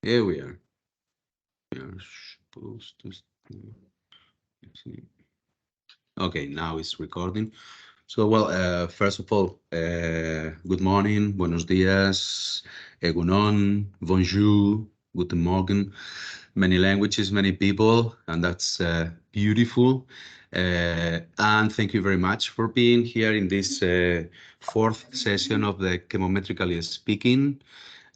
Here we are. We are supposed to see. Okay, now it's recording. So, well, first of all, good morning, buenos dias, egunon, bonjour, guten morgen. Many languages, many people, and that's beautiful. And thank you very much for being here in this fourth session of the Chemometrically Speaking.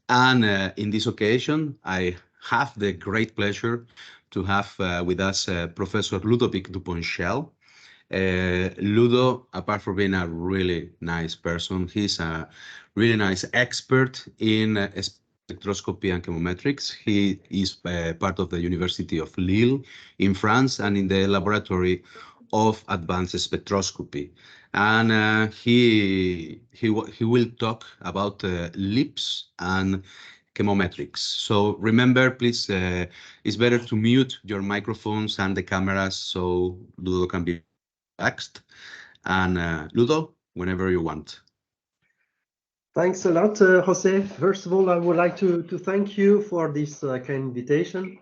And in this occasion, I have the great pleasure to have with us Professor Ludovic Duponchel. Ludo, apart from being a really nice person, he's a really nice expert in spectroscopy and chemometrics. He is part of the University of Lille in France and in the laboratory of advanced spectroscopy. And he will talk about LIBS and chemometrics. So remember, please, it's better to mute your microphones and the cameras so Ludo can be relaxed. And Ludo, whenever you want. Thanks a lot, Jose. First of all, I would like to thank you for this kind invitation.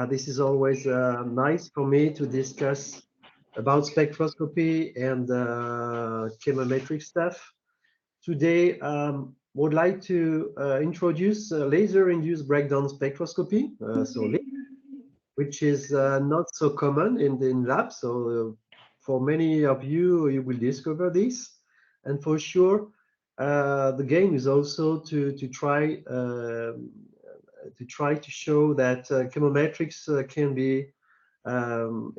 This is always nice for me to discuss about spectroscopy and chemometric stuff. Today, would like to introduce laser-induced breakdown spectroscopy, which is not so common in labs. So for many of you, you will discover this. And for sure, the game is also to try to show that chemometrics can be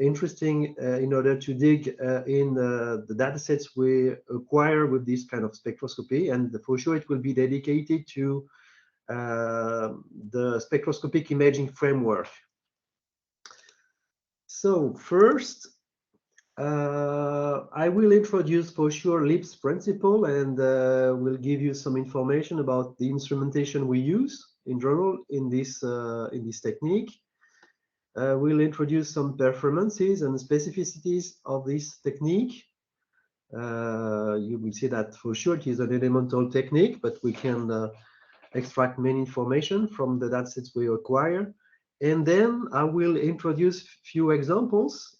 interesting in order to dig in the data sets we acquire with this kind of spectroscopy. And for sure, it will be dedicated to the spectroscopic imaging framework. So first, I will introduce for sure LIBS principle and will give you some information about the instrumentation we use in general in this technique. We'll introduce some performances and specificities of this technique. You will see that for sure it is an elemental technique, but we can extract many information from the datasets we acquire. And then I will introduce few examples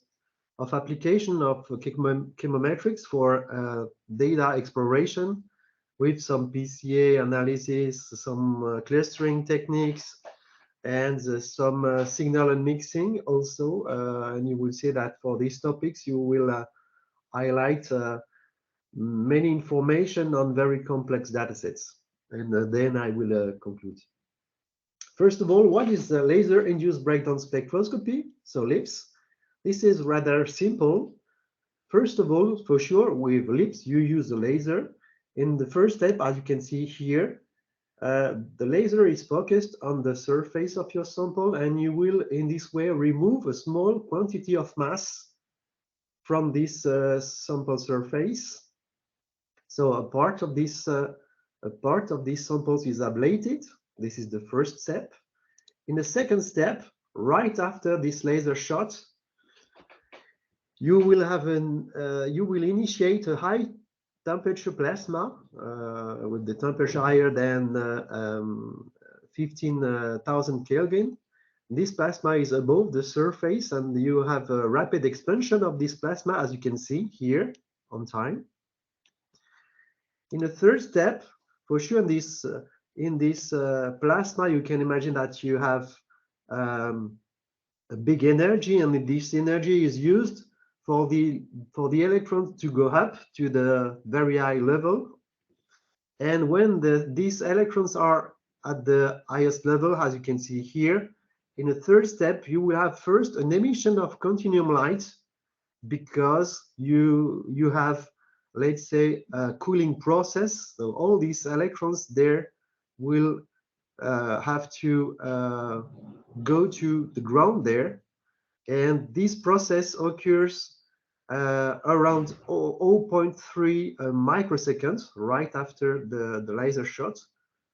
of application of chemometrics for data exploration with some PCA analysis, some clustering techniques, and some signal and mixing also. And you will see that for these topics, you will highlight many information on very complex datasets. And then I will conclude. First of all, what is the laser-induced breakdown spectroscopy? So LIBS. This is rather simple. First of all, for sure, with LIBS, you use the laser. In the first step, as you can see here, the laser is focused on the surface of your sample, and you will, in this way, remove a small quantity of mass from this sample surface. So a part of these samples is ablated. This is the first step. In the second step, right after this laser shot, you will have you will initiate a high temperature plasma with the temperature higher than 15,000 Kelvin. This plasma is above the surface, and you have a rapid expansion of this plasma, as you can see here on time. In the third step, for sure, in this plasma, you can imagine that you have a big energy, and this energy is used for the electrons to go up to the very high level. And when these electrons are at the highest level, as you can see here, in the third step, you will have first an emission of continuum light, because you have, let's say, a cooling process. So all these electrons there will have to go to the ground there. And this process occurs around 0.3 microseconds right after the laser shot.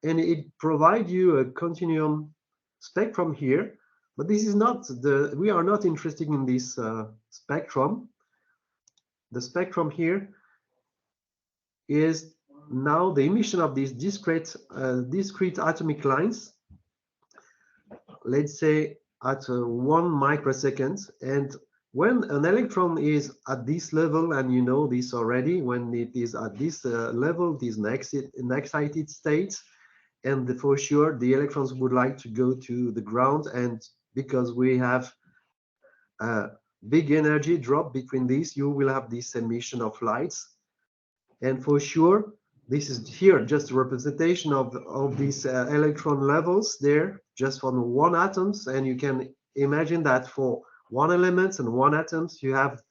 And it provides you a continuum spectrum here. But this is not we are not interested in this spectrum. The spectrum here is now the emission of these discrete atomic lines. let's say, at 1 microsecond. And when an electron is at this level, and you know this already, when it is at this level, this excited state, and for sure the electrons would like to go to the ground, and because we have a big energy drop between these, you will have this emission of lights. And for sure, this is here just a representation of these electron levels there, just for one atoms. And you can imagine that for one element and one atoms, you have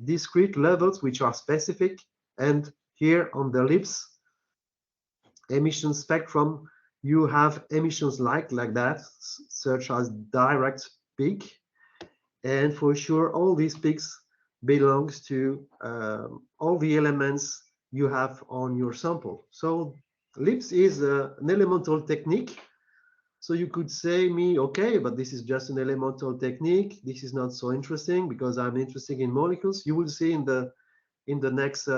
discrete levels which are specific. And here on the LIBS emission spectrum, you have emissions like that, such as direct peak. And for sure, all these peaks belongs to all the elements you have on your sample. So LIBS is an elemental technique. So you could say me, okay, but this is just an elemental technique. This is not so interesting because I'm interested in molecules. You will see in the next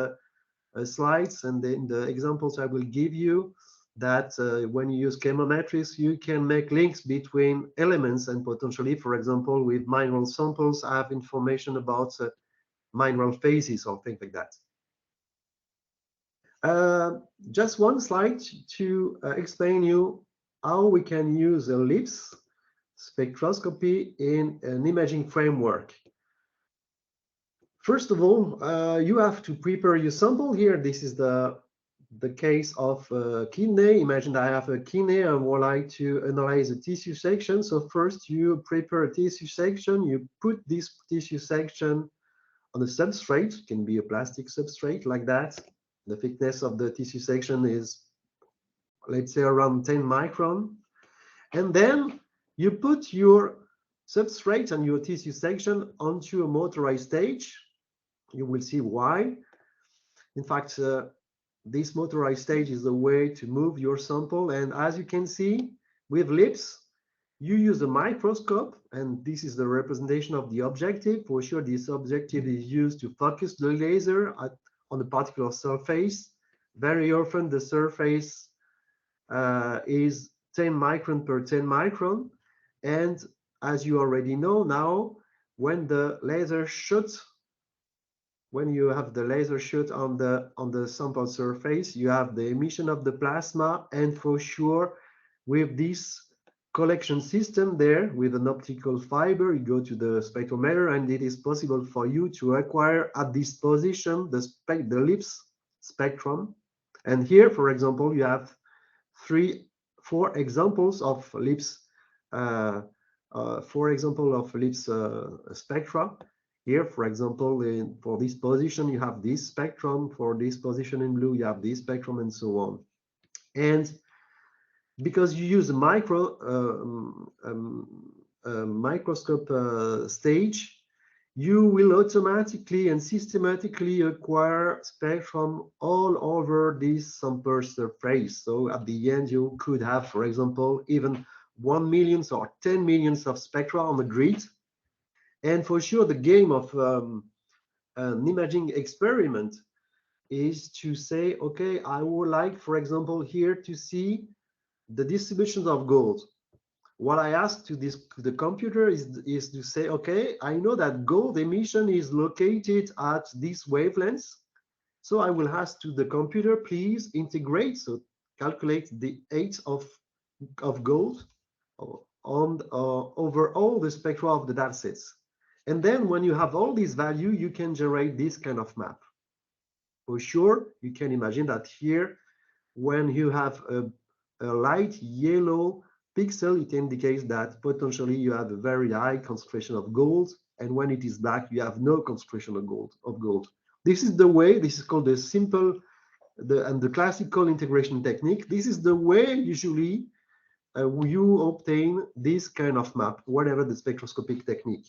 slides and in the examples I will give you that when you use chemometrics, you can make links between elements, and potentially, for example, with mineral samples, I have information about mineral phases or things like that. Just one slide to explain you how we can use a LIBS spectroscopy in an imaging framework. First of all, you have to prepare your sample here. This is the case of kidney. Imagine I have a kidney and would like to analyze a tissue section. So first you prepare a tissue section. You put this tissue section on a substrate. It can be a plastic substrate like that. The thickness of the tissue section is, let's say, around 10 micron. And then you put your substrate and your tissue section onto a motorized stage. You will see why. In fact, this motorized stage is the way to move your sample. And as you can see, with LIBS, you use a microscope, and this is the representation of the objective. For sure, this objective is used to focus the laser on a particular surface. Very often, the surface is 10 micron per 10 micron. And as you already know now, when the laser shoots, when you have the laser shoot on the sample surface, you have the emission of the plasma, and for sure, with this collection system there, with an optical fiber, you go to the spectrometer, and it is possible for you to acquire at this position the LIBS spectrum. And here, for example, you have 4 examples of LIBS, spectra. Here, for example, for this position, you have this spectrum. For this position in blue, you have this spectrum, and so on. And because you use a microscope stage, you will automatically and systematically acquire spectrum all over this sample surface. So at the end, you could have, for example, even 1 million or 10 millions of spectra on the grid. And for sure, the game of an imaging experiment is to say, okay, I would like, for example, here to see the distributions of gold. What I ask to the computer is to say, okay, I know that gold emission is located at this wavelength. So I will ask to the computer, please integrate, so calculate the age of gold over all the spectra of the datasets. And then when you have all these value, you can generate this kind of map. For sure, you can imagine that here, when you have a light yellow pixel, it indicates that potentially you have a very high concentration of gold. And when it is black, you have no concentration of gold. This is the way, this is called the simple and the classical integration technique. This is the way usually you obtain this kind of map, whatever the spectroscopic technique.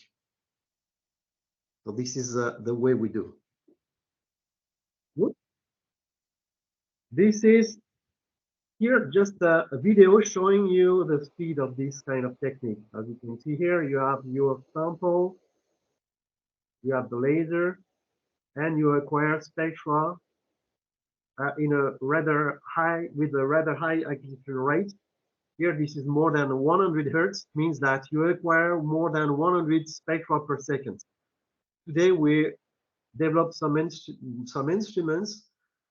So this is the way we do. This is here just a video showing you the speed of this kind of technique. As you can see here, you have your sample, you have the laser, and you acquire spectra with a rather high acquisition rate. Here, this is more than 100 hertz, means that you acquire more than 100 spectra per second. Today, we developed some instruments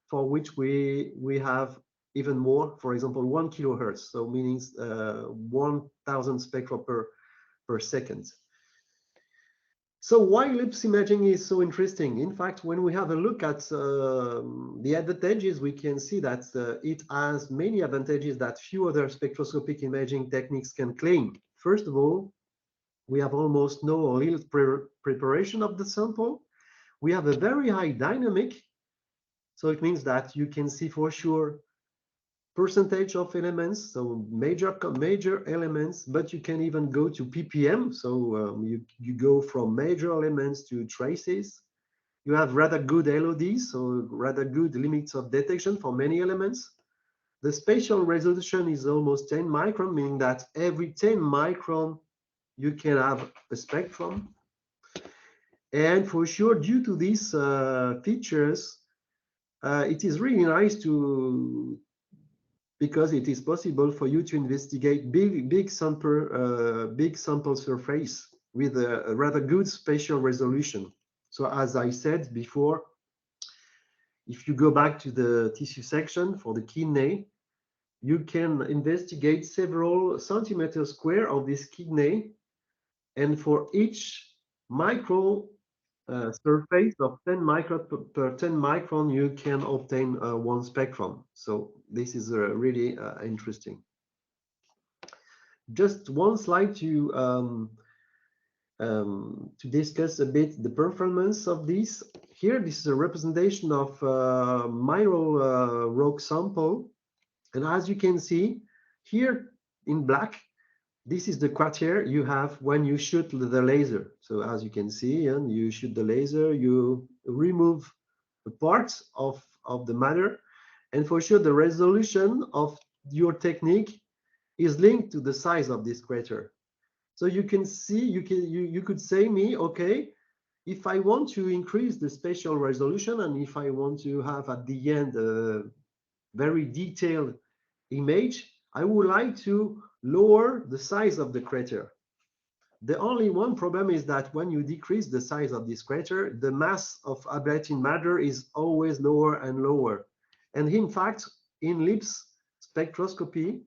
for which we have even more, for example, 1 kilohertz, so meaning 1,000 spectra per second. So why LIBS imaging is so interesting? In fact, when we have a look at the advantages, we can see that it has many advantages that few other spectroscopic imaging techniques can claim. First of all, we have almost no or little preparation of the sample. We have a very high dynamic. So it means that you can see for sure percentage of elements, so major elements, but you can even go to ppm. So you go from major elements to traces. You have rather good LODs, so rather good limits of detection for many elements. The spatial resolution is almost 10 micron, meaning that every 10 micron you can have a spectrum. And for sure, due to these features, it is really nice because it is possible for you to investigate big sample surface with a rather good spatial resolution. So as I said before, if you go back to the tissue section for the kidney, you can investigate several centimeters square of this kidney, and for each micro surface of 10 micron per 10 micron, you can obtain one spectrum. So this is really interesting. Just one slide to discuss a bit the performance of this. Here, this is a representation of mineral rock sample, and as you can see here in black, this is the quarter you have when you shoot the laser. So as you can see, and you shoot the laser, you remove the parts of the matter, and for sure the resolution of your technique is linked to the size of this crater. So you can see, you could say me, okay, if I want to increase the spatial resolution and if I want to have at the end a very detailed image, I would like to lower the size of the crater. The only one problem is that when you decrease the size of this crater, the mass of ablating matter is always lower and lower. And in fact, in LIBS spectroscopy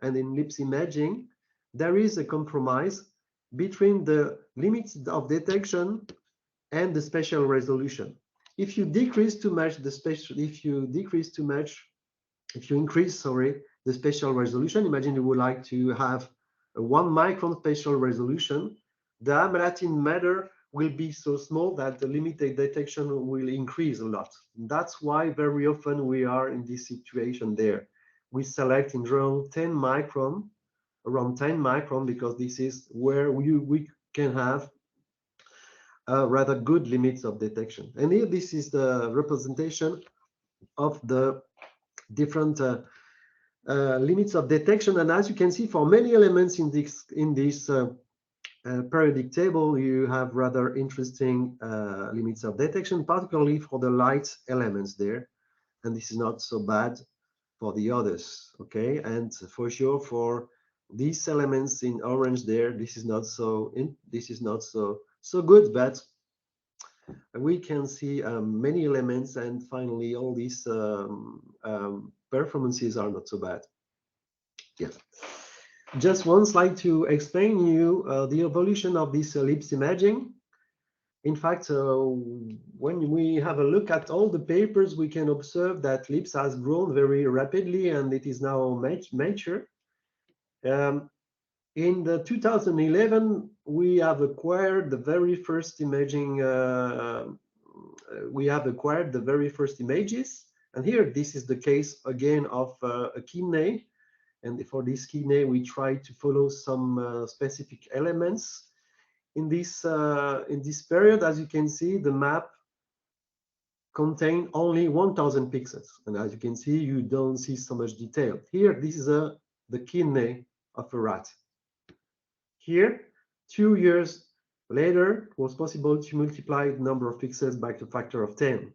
and in LIBS imaging, there is a compromise between the limits of detection and the spatial resolution. If you decrease too much the spatial, if you increase, sorry, the spatial resolution, imagine you would like to have a 1 micron spatial resolution, the ablating matter will be so small that the limited detection will increase a lot. That's why very often we are in this situation there. We select in general 10 micron, around 10 micron, because this is where we can have rather good limits of detection. And here, this is the representation of the different limits of detection. And as you can see, for many elements in this periodic table, you have rather interesting limits of detection, particularly for the light elements there. And this is not so bad for the others, okay? And for sure, for these elements in orange there, this is not so good, but we can see many elements, and finally all these performances are not so bad. Yes. Just one slide to explain you the evolution of this LIBS imaging. In fact, when we have a look at all the papers, we can observe that LIBS has grown very rapidly, and it is now mature. In the 2011, we have acquired the very first imaging. We have acquired the very first images, and here this is the case again of a kidney. And for this kidney, we try to follow some specific elements. In this period, as you can see, the map contains only 1,000 pixels, and as you can see, you don't see so much detail. Here, this is the kidney of a rat. Here, 2 years later, it was possible to multiply the number of pixels by a factor of 10.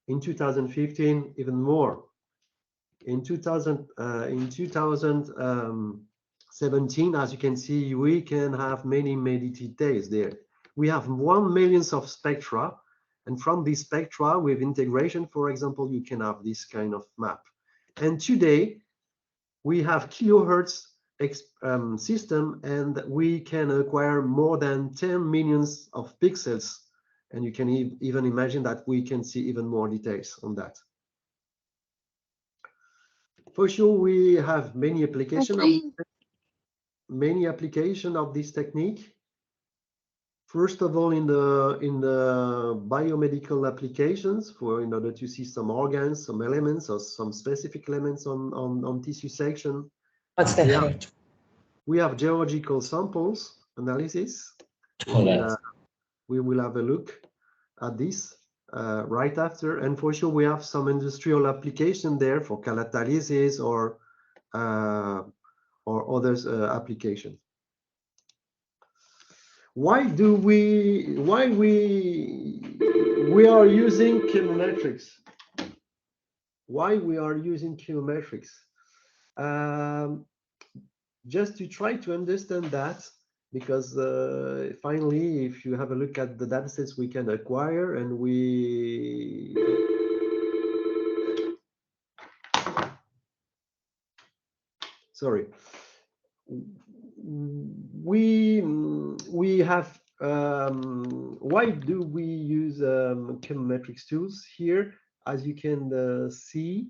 In 2015, even more. in 2017, as you can see, we can have many details there. We have 1 million of spectra, and from this spectra with integration, for example, you can have this kind of map. And today we have kilohertz system, and we can acquire more than 10 millions of pixels, and you can even imagine that we can see even more details on that. For sure, we have many applications of this technique. First of all, in the biomedical applications, in order to see some organs, some elements, or some specific elements on tissue section. What's that? We have geological samples analysis. We will have a look at this right after. And for sure, we have some industrial application there for catalysis or others application. Why we are using chemometrics? Why we are using chemometrics? Just to try to understand that, because finally, if you have a look at the datasets we can acquire, and we have why do we use chemometrics tools here? As you can see,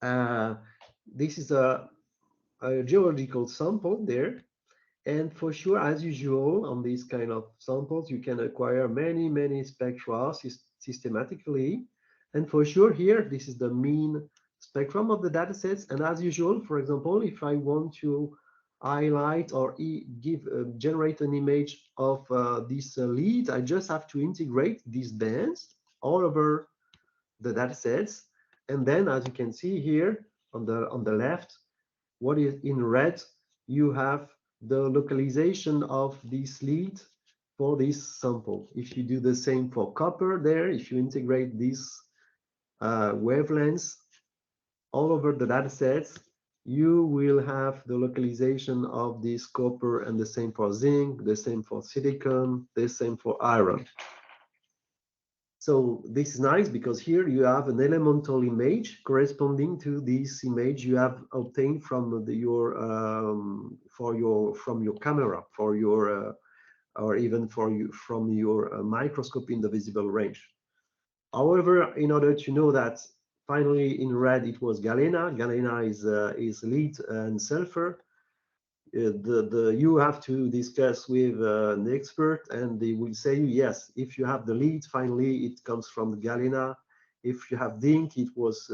this is a geological sample there, and for sure, as usual, on these kind of samples, you can acquire many spectra systematically, and for sure here, this is the mean spectrum of the datasets. And as usual, for example, if I want to highlight or generate an image of this lead, I just have to integrate these bands all over the datasets, and then, as you can see here on the left, what is in red, you have the localization of this lead for this sample. If you do the same for copper there, if you integrate these wavelengths all over the datasets, you will have the localization of this copper, and the same for zinc, the same for silicon, the same for iron. So this is nice because here you have an elemental image corresponding to this image you have obtained from your camera, or even from your microscope in the visible range. However, in order to know that finally in red it was galena is lead and sulfur, you have to discuss with an expert, and they will say yes, if you have the lead, finally it comes from the galena. If you have zinc, it was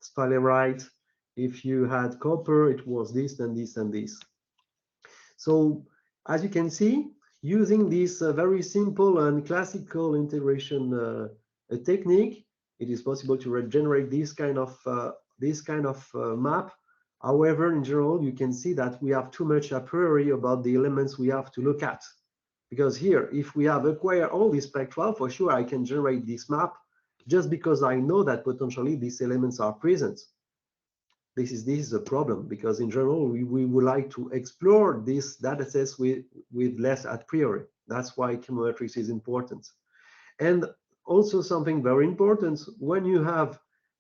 sphalerite. If you had copper, it was this and this and this. So as you can see, using this very simple and classical integration technique, it is possible to generate this kind of map. However, in general, you can see that we have too much a priori about the elements we have to look at. Because here, if we have acquired all these spectra, for sure I can generate this map just because I know that potentially these elements are present. This is a problem, because in general, we would like to explore these datasets with less a priori. That's why chemometrics is important. And also something very important, when you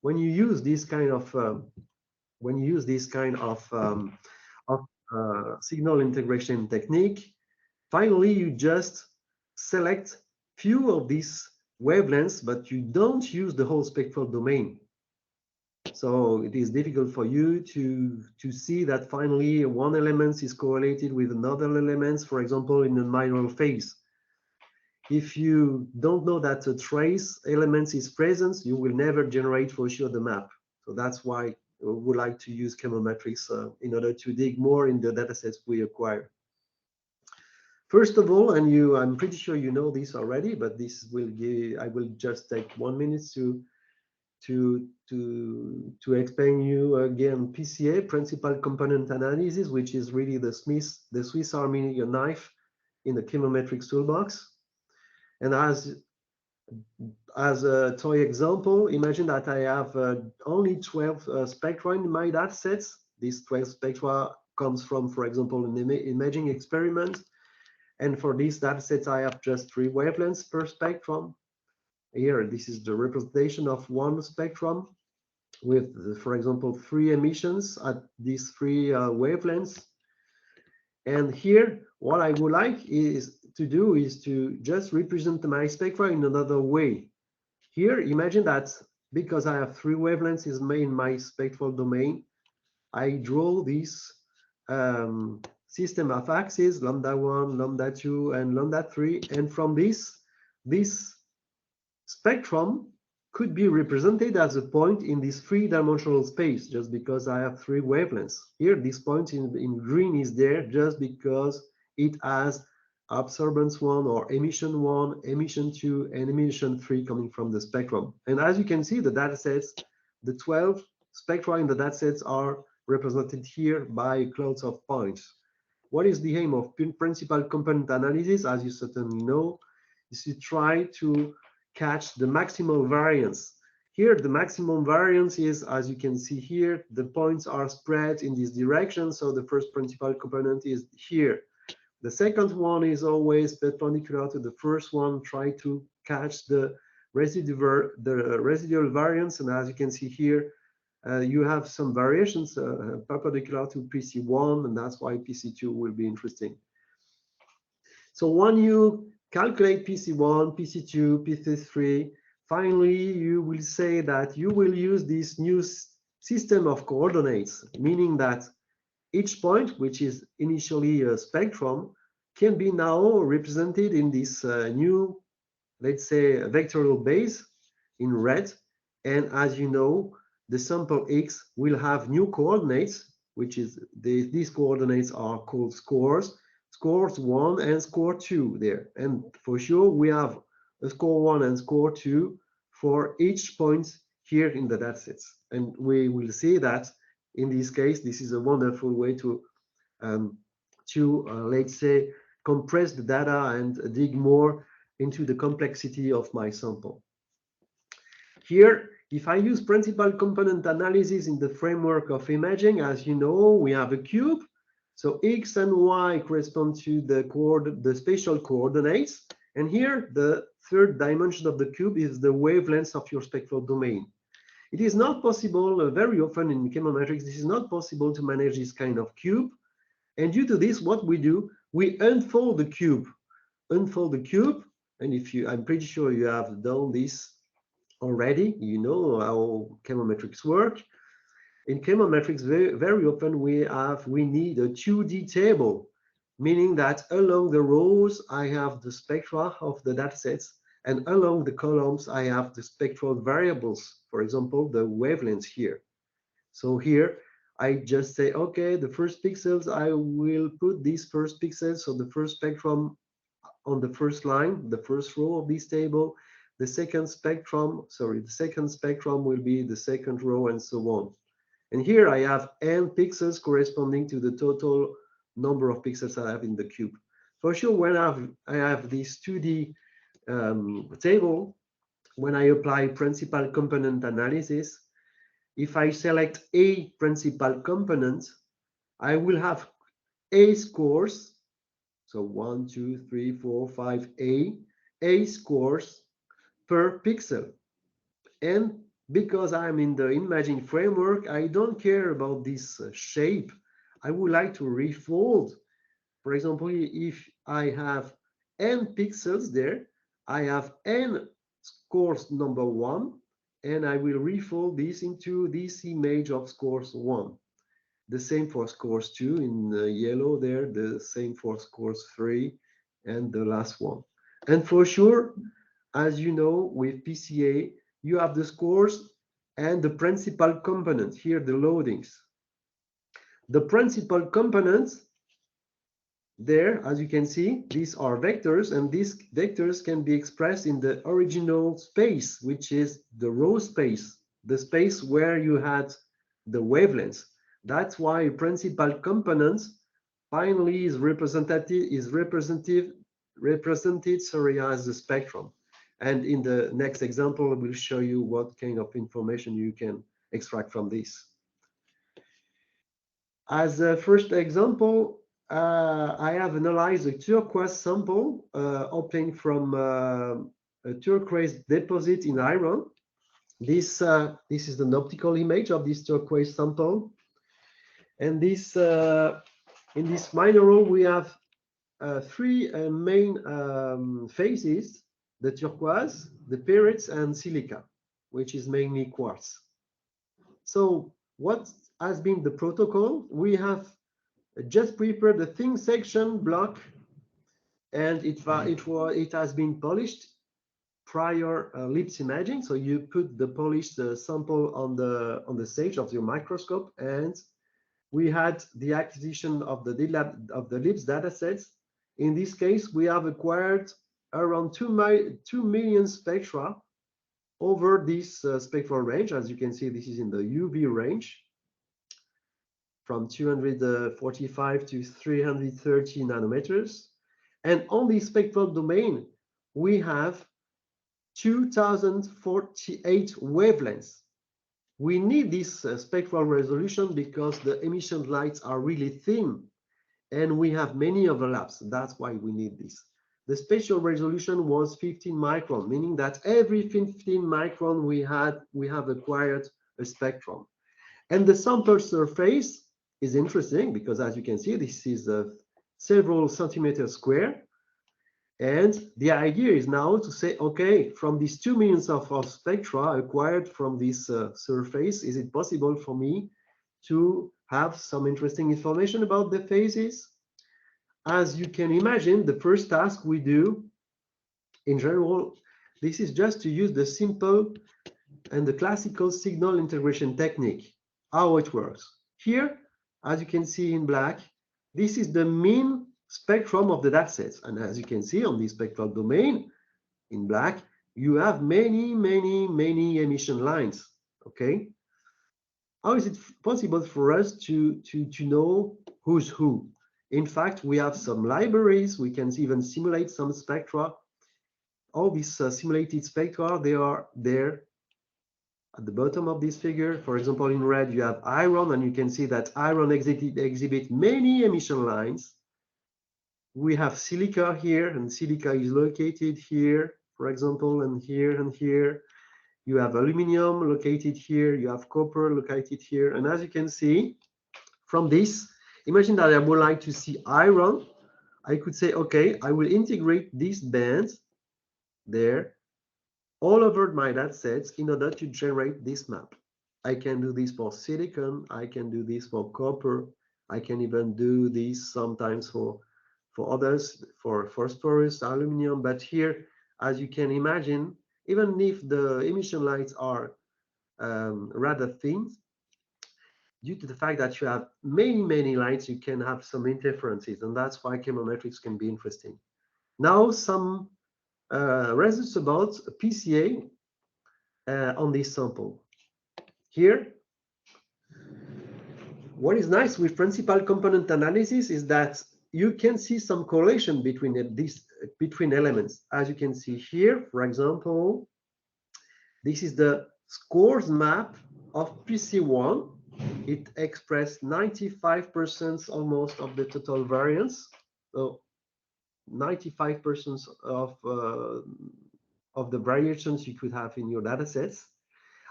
use this kind of signal integration technique, finally you just select few of these wavelengths, but you don't use the whole spectral domain. So it is difficult for you to see that finally one element is correlated with another element, for example, in the mineral phase. If you don't know that a trace element is present, you will never generate for sure the map. So that's why we would like to use chemometrics in order to dig more in the datasets we acquire. First of all, and I'm pretty sure you know this already, but I will just take 1 minute to explain you again PCA, principal component analysis, which is really the Swiss Army knife in the chemometrics toolbox. And as As a toy example, imagine that I have only 12 spectra in my data sets. These 12 spectra comes from, for example, an imaging experiment. And for these data sets, I have just 3 wavelengths per spectrum. Here, this is the representation of one spectrum with, for example, 3 emissions at these 3 wavelengths. And here, what I would like is to just represent my spectra in another way. Here, imagine that because I have 3 wavelengths in my spectral domain, I draw this system of axes, lambda 1, lambda 2, and lambda 3. And from this spectrum could be represented as a point in this 3-dimensional space, just because I have 3 wavelengths. Here, this point in green is there just because it has absorbance 1 or emission 1, emission 2, and emission 3 coming from the spectrum. And as you can see, the datasets, the 12 spectra in the datasets are represented here by clouds of points. What is the aim of principal component analysis? As you certainly know, is to try to catch the maximal variance. Here, the maximum variance is, as you can see here, the points are spread in this direction. So the first principal component is here. The second one is always perpendicular to the first one. Try to catch the residual variance. And as you can see here, you have some variations perpendicular to PC1, and that's why PC2 will be interesting. So when you calculate PC1, PC2, PC3, finally, you will say that you will use this new system of coordinates, meaning that each point, which is initially a spectrum, can be now represented in this new, let's say, vectorial base in red. And as you know, the sample X will have new coordinates, which is these coordinates are called scores. Scores 1 and score 2 there. And for sure, we have a score 1 and score 2 for each point here in the datasets. And we will see that in this case, this is a wonderful way to let's say, compress the data and dig more into the complexity of my sample. Here, if I use principal component analysis in the framework of imaging, as you know, we have a cube. So X and Y correspond to the spatial coordinates. And here, the third dimension of the cube is the wavelength of your spectral domain. It is not possible, very often in chemometrics, this is not possible to manage this kind of cube. And due to this, what we do, we unfold the cube. Unfold the cube, and I'm pretty sure you have done this already, you know how chemometrics work. In chemometrics, very often we need a 2D table, meaning that along the rows I have the spectra of the datasets, and along the columns I have the spectral variables, for example, the wavelengths here. So here I just say, okay, the first pixels, I will put these first pixels, so the first spectrum on the first line, the first row of this table. The second spectrum will be the second row, and so on. And here I have n pixels corresponding to the total number of pixels I have in the cube. For sure, when I have this 2D table, when I apply principal component analysis, if I select a principal component, I will have a scores. So 1, 2, 3, 4, 5, a scores per pixel. And because I'm in the imaging framework, I don't care about this shape. I would like to refold. For example, if I have n pixels there, I have n scores number 1, and I will refold this into this image of scores 1. The same for scores 2 in yellow there, the same for scores 3, and the last one. And for sure, as you know, with PCA, you have the scores and the principal component, here the loadings. The principal components, there, as you can see, these are vectors, and these vectors can be expressed in the original space, which is the row space, the space where you had the wavelengths. That's why principal components finally is represented as the spectrum. And in the next example, I will show you what kind of information you can extract from this. As a first example, I have analyzed a turquoise sample obtained from a turquoise deposit in iron. This is an optical image of this turquoise sample. And this in this mineral, we have three main phases: the turquoise, the pyrites, and silica, which is mainly quartz. So what has been the protocol? We have just prepared the thin section block, and it has been polished prior LIBS imaging. So you put the polished sample on the stage of your microscope, and we had the acquisition of the LIBS datasets. In this case, we have acquired around 2 million spectra over this spectral range. As you can see, this is in the UV range from 245 to 330 nanometers. And on the spectral domain, we have 2048 wavelengths. We need this spectral resolution because the emission lights are really thin and we have many overlaps. That's why we need this. The spatial resolution was 15 micron, meaning that every 15 micron we have acquired a spectrum. And the sample surface is interesting because, as you can see, this is several centimeters square. And the idea is now to say, okay, from these 2 million of spectra acquired from this surface, is it possible for me to have some interesting information about the phases? As you can imagine, the first task we do, in general, this is just to use the simple and the classical signal integration technique. How it works. Here, as you can see in black, this is the mean spectrum of the datasets. And as you can see on this spectral domain in black, you have many emission lines. Okay. How is it possible for us to know who's who? In fact, we have some libraries. We can even simulate some spectra. All these simulated spectra, they are there at the bottom of this figure. For example, in red, you have iron, and you can see that iron exhibit many emission lines. We have silica here, and silica is located here, for example, and here and here. You have aluminum located here. You have copper located here. And as you can see from this, imagine that I would like to see iron. I could say, okay, I will integrate these bands there all over my datasets in order to generate this map. I can do this for silicon. I can do this for copper. I can even do this sometimes for others, for phosphorus, aluminum. But here, as you can imagine, even if the emission lines are rather thin, due to the fact that you have many lines, you can have some interferences, and that's why chemometrics can be interesting. Now, some results about PCA on this sample. Here, what is nice with principal component analysis is that you can see some correlation between elements. As you can see here, for example, this is the scores map of PC1. It expressed 95% almost of the total variance. So 95% of the variations you could have in your data sets.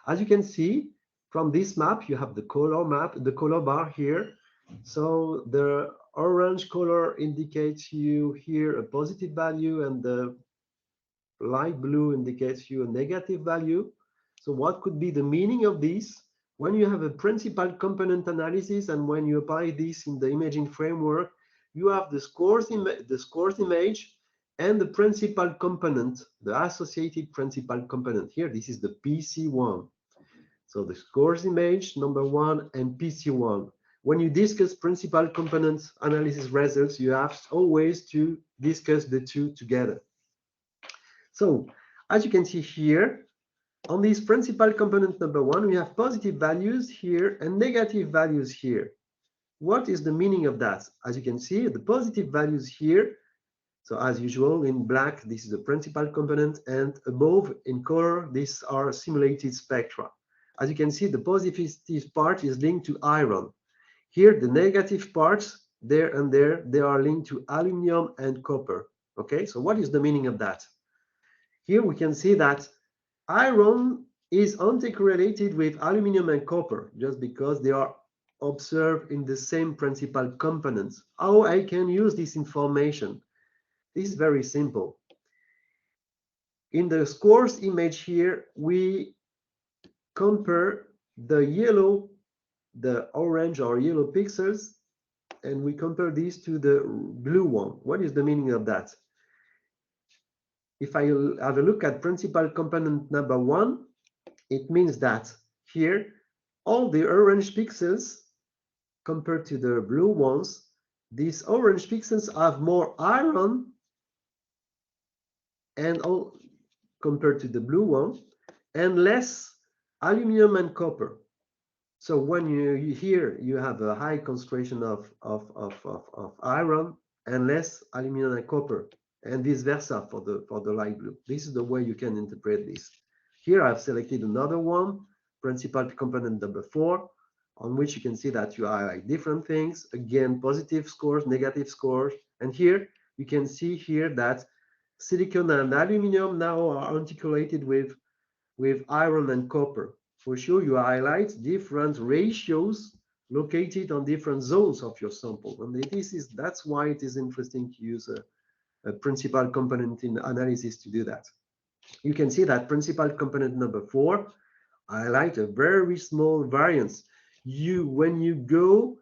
As you can see from this map, you have the color map, the color bar here. So the orange color indicates you here a positive value, and the light blue indicates you a negative value. So what could be the meaning of this? When you have a principal component analysis and when you apply this in the imaging framework, you have the scores image and the principal component, the associated principal component. Here, this is the PC1. So the scores image number 1 and PC1. When you discuss principal component analysis results, you have always to discuss the two together. So as you can see here, on this principal component number 1, we have positive values here and negative values here. What is the meaning of that? As you can see, the positive values here So as usual, in black, this is the principal component, and above in color, these are simulated spectra. As you can see, the positive part is linked to iron. Here, the negative parts, there and there, they are linked to aluminum and copper. Okay, so what is the meaning of that? Here we can see that iron is anticorrelated with aluminum and copper, just because they are observed in the same principal components. How I can use this information? This is very simple. In the scores image here, we compare the yellow, the orange or yellow pixels, and we compare these to the blue one. What is the meaning of that? If I have a look at principal component number 1, it means that here, all the orange pixels compared to the blue ones, these orange pixels have more iron and all compared to the blue one, and less aluminum and copper. So when you here you have a high concentration of iron and less aluminum and copper, and vice versa for the light blue. This is the way you can interpret this. Here I've selected another one, principal component number 4, on which you can see that you highlight different things. Again, positive scores, negative scores, and here you can see here that silicon and aluminum now are articulated with iron and copper. For sure, you highlight different ratios located on different zones of your sample. And that's why it is interesting to use a principal component in analysis to do that. You can see that principal component number 4 highlight a very small variance. When you go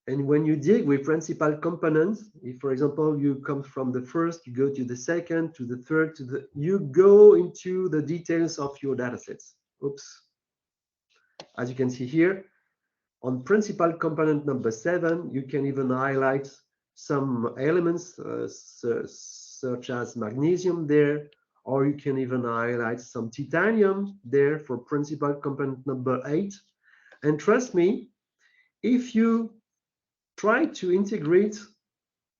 and when you dig with principal components, if, for example, you come from the first, you go to the second, to the third, you go into the details of your datasets. Oops. As you can see here, on principal component number 7, you can even highlight some elements such as magnesium there, or you can even highlight some titanium there for principal component number 8. And trust me, if you try to integrate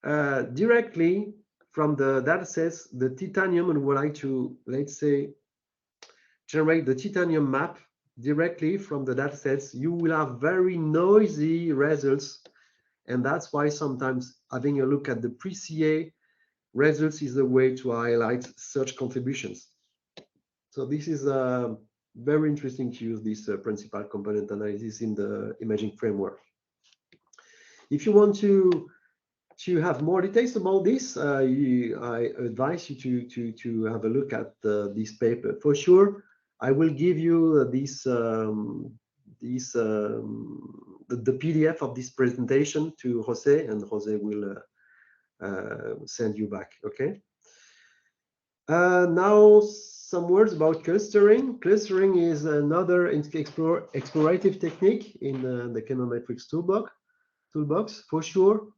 directly from the datasets the titanium and would like to, let's say, generate the titanium map directly from the datasets, you will have very noisy results. And that's why sometimes having a look at the pre-CA results is a way to highlight such contributions. So this is very interesting to use this principal component analysis in the imaging framework. If you want to have more details about this, I advise you to have a look at this paper. For sure, I will give you the PDF of this presentation to Jose, and Jose will send you back. Okay. Now some words about clustering. Clustering is another explorative technique in the chemometrics toolbox. For sure,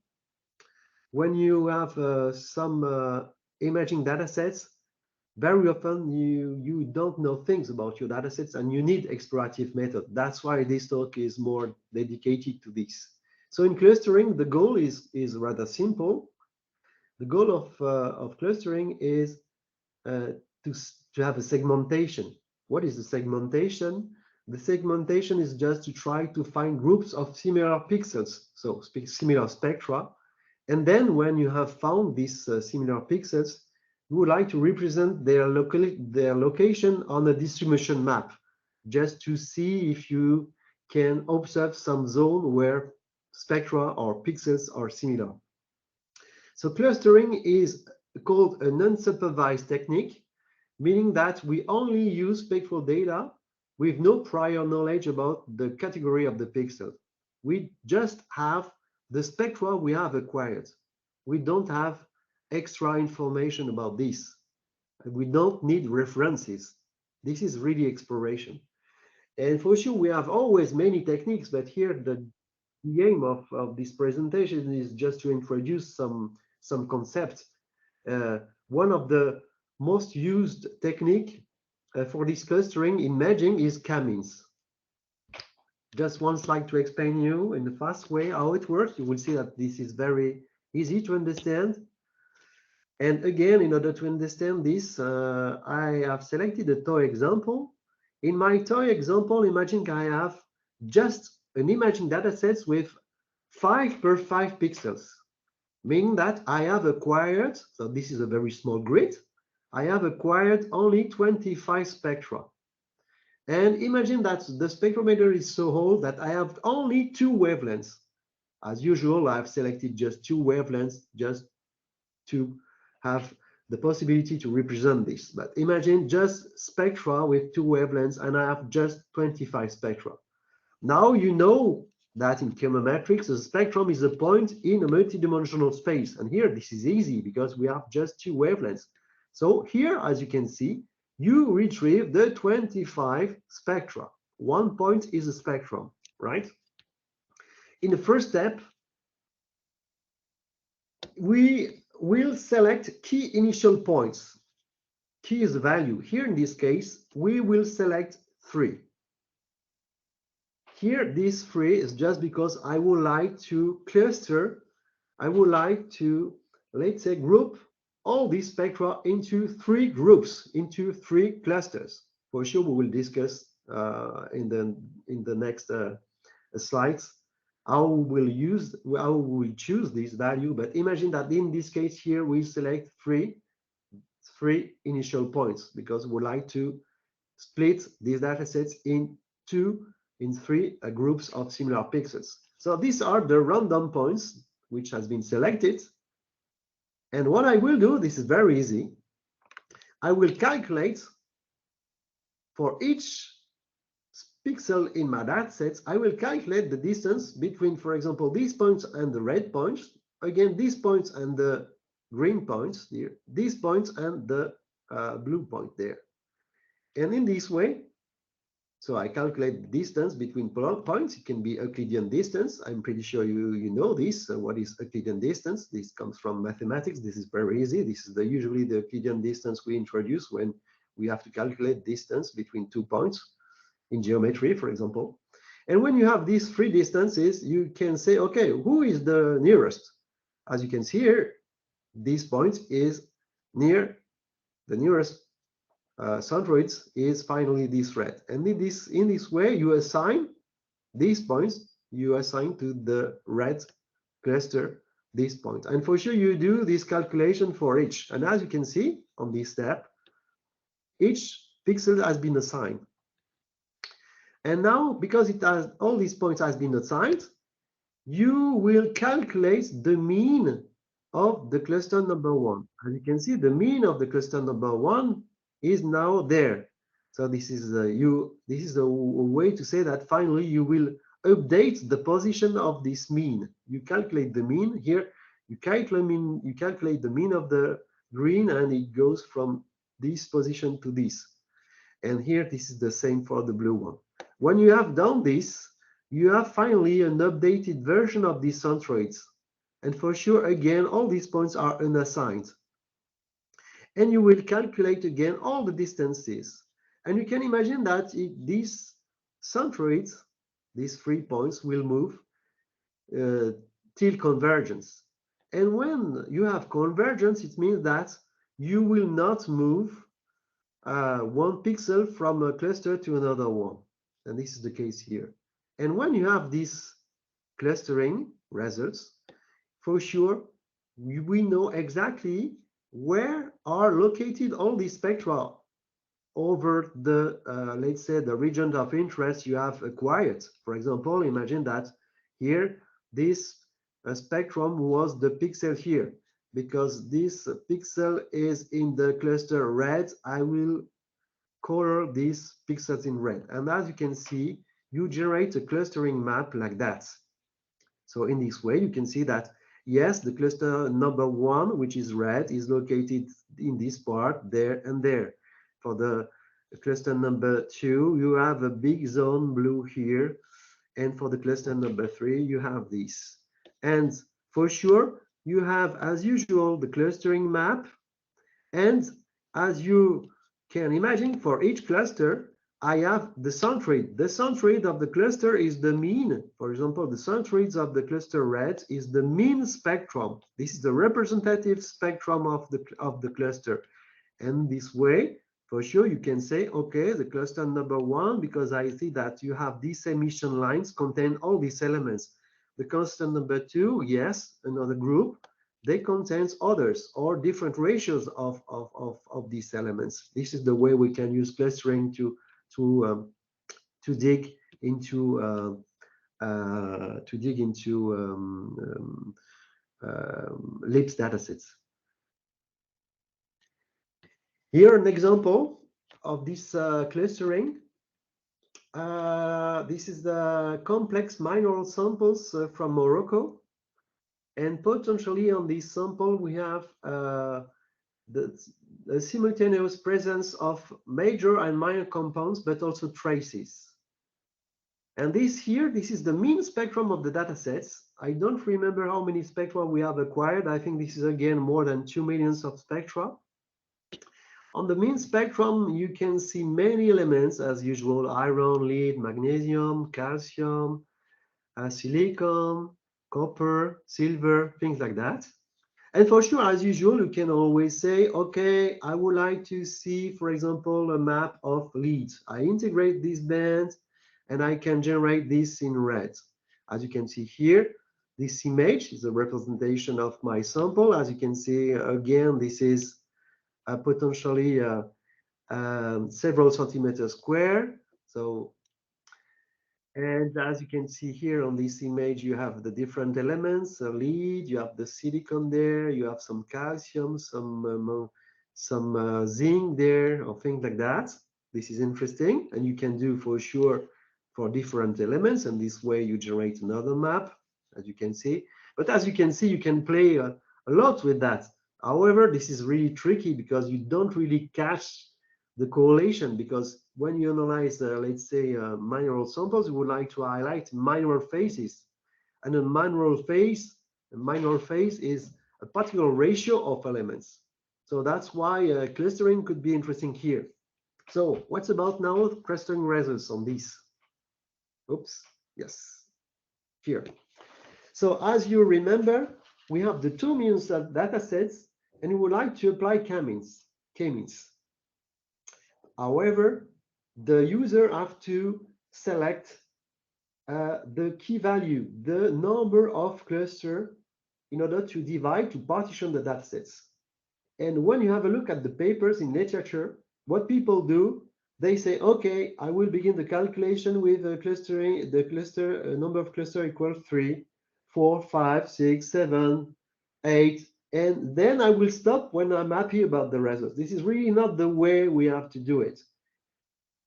when you have some imaging data sets, very often you don't know things about your data sets and you need explorative method. That's why this talk is more dedicated to this. So in clustering, the goal is rather simple. The goal of clustering is to have a segmentation. What is the segmentation? The segmentation is just to try to find groups of similar pixels, so similar spectra. And then when you have found these similar pixels, you would like to represent their location on a distribution map, just to see if you can observe some zone where spectra or pixels are similar. So clustering is called an unsupervised technique, meaning that we only use spectral data with no prior knowledge about the category of the pixel. We just have the spectra we have acquired. We don't have extra information about this. We don't need references. This is really exploration. And for sure, we have always many techniques, but here the aim of this presentation is just to introduce some concepts. One of the most used technique for this clustering imaging is K-means. Just one slide to explain you in the fast way how it works. You will see that this is very easy to understand. And again, in order to understand this, I have selected a toy example. In my toy example, imagine I have just an imaging dataset with 5 per 5 pixels, meaning that I have acquired, so this is a very small grid, I have acquired only 25 spectra. And imagine that the spectrometer is so old that I have only 2 wavelengths. As usual, I've selected just 2 wavelengths just to have the possibility to represent this. But imagine just spectra with 2 wavelengths, and I have just 25 spectra. Now you know that in chemometrics, a spectrum is a point in a multidimensional space. And here, this is easy because we have just 2 wavelengths. So here, as you can see, you retrieve the 25 spectra. 1 point is a spectrum, right? In the first step, we will select key initial points. Key is the value. Here in this case, we will select 3. Here, this 3 is just because I would like to cluster, I would like to, let's say, group all these spectra into 3 groups, into 3 clusters. For sure, we will discuss in the next slides how we'll choose this value. But imagine that in this case here, we select three initial points because we would like to split these datasets in 3 groups of similar pixels. So these are the random points which has been selected. And what I will do, this is very easy. I will calculate for each pixel in my datasets, I will calculate the distance between, for example, these points and the red points. Again, these points and the green points here, these points and the blue point there. And in this way, so I calculate the distance between points. It can be Euclidean distance. I'm pretty sure you know this. What is Euclidean distance? This comes from mathematics. This is very easy. This is usually the Euclidean distance we introduce when we have to calculate distance between 2 points in geometry, for example. And when you have these 3 distances, you can say, okay, who is the nearest? As you can see here, this point is near the nearest centroids is finally this red. And in this way, you assign these points, you assign to the red cluster these points. And for sure, you do this calculation for each. And as you can see on this step, each pixel has been assigned. And now, because it has all these points has been assigned, you will calculate the mean of the cluster number 1. As you can see, the mean of the cluster number 1 is now there. So this is a way to say that finally you will update the position of this mean. You calculate the mean here. You calculate the mean of the green, and it goes from this position to this. And here, this is the same for the blue one. When you have done this, you have finally an updated version of these centroids. And for sure, again, all these points are unassigned. And you will calculate again all the distances. And you can imagine that these centroids, these 3 points, will move till convergence. And when you have convergence, it means that you will not move 1 pixel from a cluster to another one. And this is the case here. And when you have this clustering results, for sure, we know exactly where are located all these spectra over the, let's say, the region of interest you have acquired. For example, imagine that here, this spectrum was the pixel here. Because this pixel is in the cluster red, I will color these pixels in red. And as you can see, you generate a clustering map like that. So in this way, you can see that, yes, the cluster number 1, which is red, is located in this part, there and there. For the cluster number 2, you have a big zone blue here. And for the cluster number 3, you have this. And for sure, you have, as usual, the clustering map. And as you can imagine, for each cluster, I have the centroid. The centroid of the cluster is the mean. For example, the centroids of the cluster red is the mean spectrum. This is the representative spectrum of the cluster. And this way, for sure, you can say, okay, the cluster number 1, because I see that you have these emission lines contain all these elements. The cluster number 2, yes, another group, they contain others or different ratios of these elements. This is the way we can use clustering to dig into LIBS datasets. Here an example of this clustering. This is the complex mineral samples from Morocco, and potentially on this sample we have the simultaneous presence of major and minor compounds, but also traces. And this is the mean spectrum of the data sets. I don't remember how many spectra we have acquired. I think this is again more than 2 million of spectra. On the mean spectrum, you can see many elements as usual: iron, lead, magnesium, calcium, silicon, copper, silver, things like that. And for sure, as usual, you can always say, okay, I would like to see, for example, a map of leads. I integrate this band and I can generate this in red. As you can see here, this image is a representation of my sample. As you can see, again, this is potentially several centimeters square. So, and as you can see here on this image, you have the different elements, lead, you have the silicon there, you have some calcium, some zinc there, or things like that. This is interesting, and you can do for sure for different elements, and this way you generate another map, as you can see. But as you can see, you can play a lot with that. However, this is really tricky because you don't really catch the correlation, because when you analyze, let's say, mineral samples, you would like to highlight mineral phases. And a mineral phase is a particular ratio of elements. So that's why clustering could be interesting here. So what's about now clustering results on this? Oops, yes, here. So as you remember, we have the 2 million data sets, and we would like to apply k-means. However, the user have to select the key value, the number of cluster, in order to divide, to partition the datasets. And when you have a look at the papers in literature, what people do, they say, okay, I will begin the calculation with clustering, the cluster number of cluster equals 3, 4, 5, 6, 7, 8, and then I will stop when I'm happy about the results. This is really not the way we have to do it.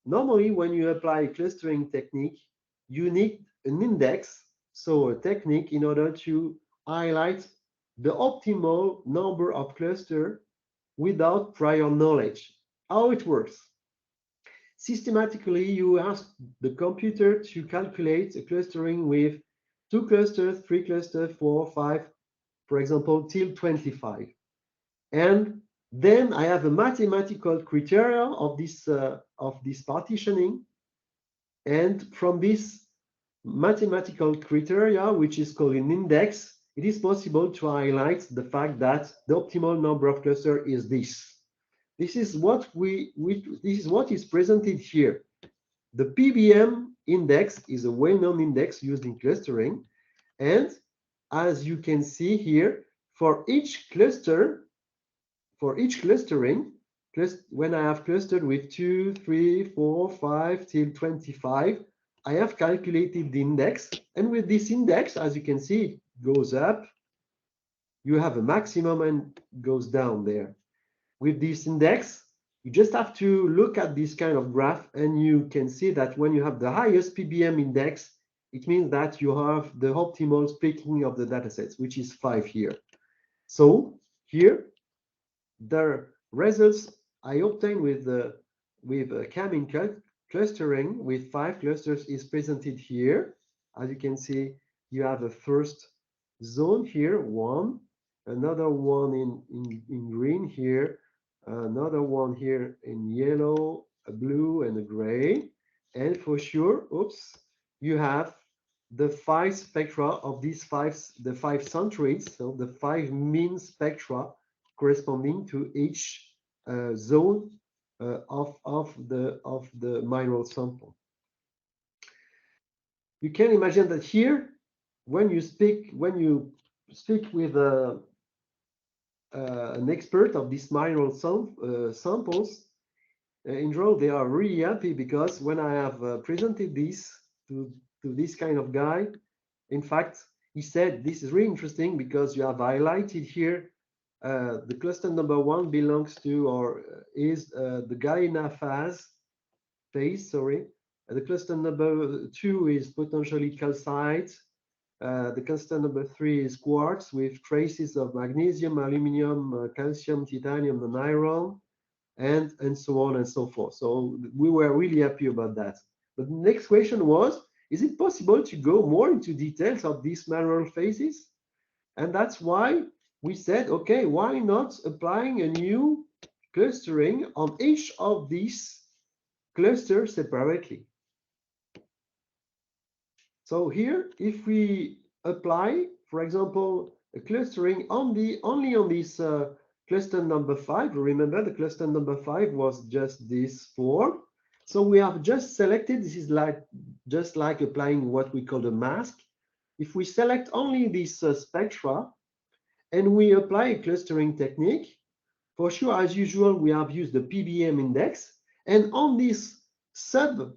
Normally, when you apply a clustering technique, you need an index, so a technique in order to highlight the optimal number of clusters without prior knowledge. How it works? Systematically, you ask the computer to calculate a clustering with 2 clusters, 3 clusters, 4, 5, for example, till 25. And then I have a mathematical criteria of this partitioning. And from this mathematical criteria, which is called an index, it is possible to highlight the fact that the optimal number of clusters is this. This is what is presented here. The PBM index is a well-known index used in clustering, and as you can see here, for each clustering, when I have clustered with 2, 3, 4, 5 till 25, I have calculated the index, and with this index, as you can see, it goes up. You have a maximum and goes down there. With this index, you just have to look at this kind of graph, and you can see that when you have the highest PBM index, it means that you have the optimal splitting of the datasets, which is 5 here. So here, the results I obtained with k-mean clustering with 5 clusters is presented here. As you can see, you have a first zone here, 1, another one in green here, another one here in yellow, a blue and a gray. And for sure, oops, you have the 5 spectra of these the 5 centroids, so the 5 mean spectra corresponding to each zone of the mineral sample. You can imagine that here, when you speak with an expert of these mineral samples, in general, they are really happy because when I have presented this to this kind of guy, in fact, he said this is really interesting because you have highlighted here the cluster number 1 belongs to or is the galena phase, sorry. The cluster number 2 is potentially calcite. The cluster number 3 is quartz with traces of magnesium, aluminum, calcium, titanium, and iron, and so on and so forth. So we were really happy about that. But the next question was, is it possible to go more into details of these mineral phases? And that's why we said, okay, why not applying a new clustering on each of these clusters separately? So here, if we apply, for example, a clustering only on this cluster number 5, remember the cluster number 5 was just this 4. So we have just selected, this is just like applying what we call a mask. If we select only this spectra and we apply a clustering technique, for sure, as usual, we have used the PBM index. And on this sub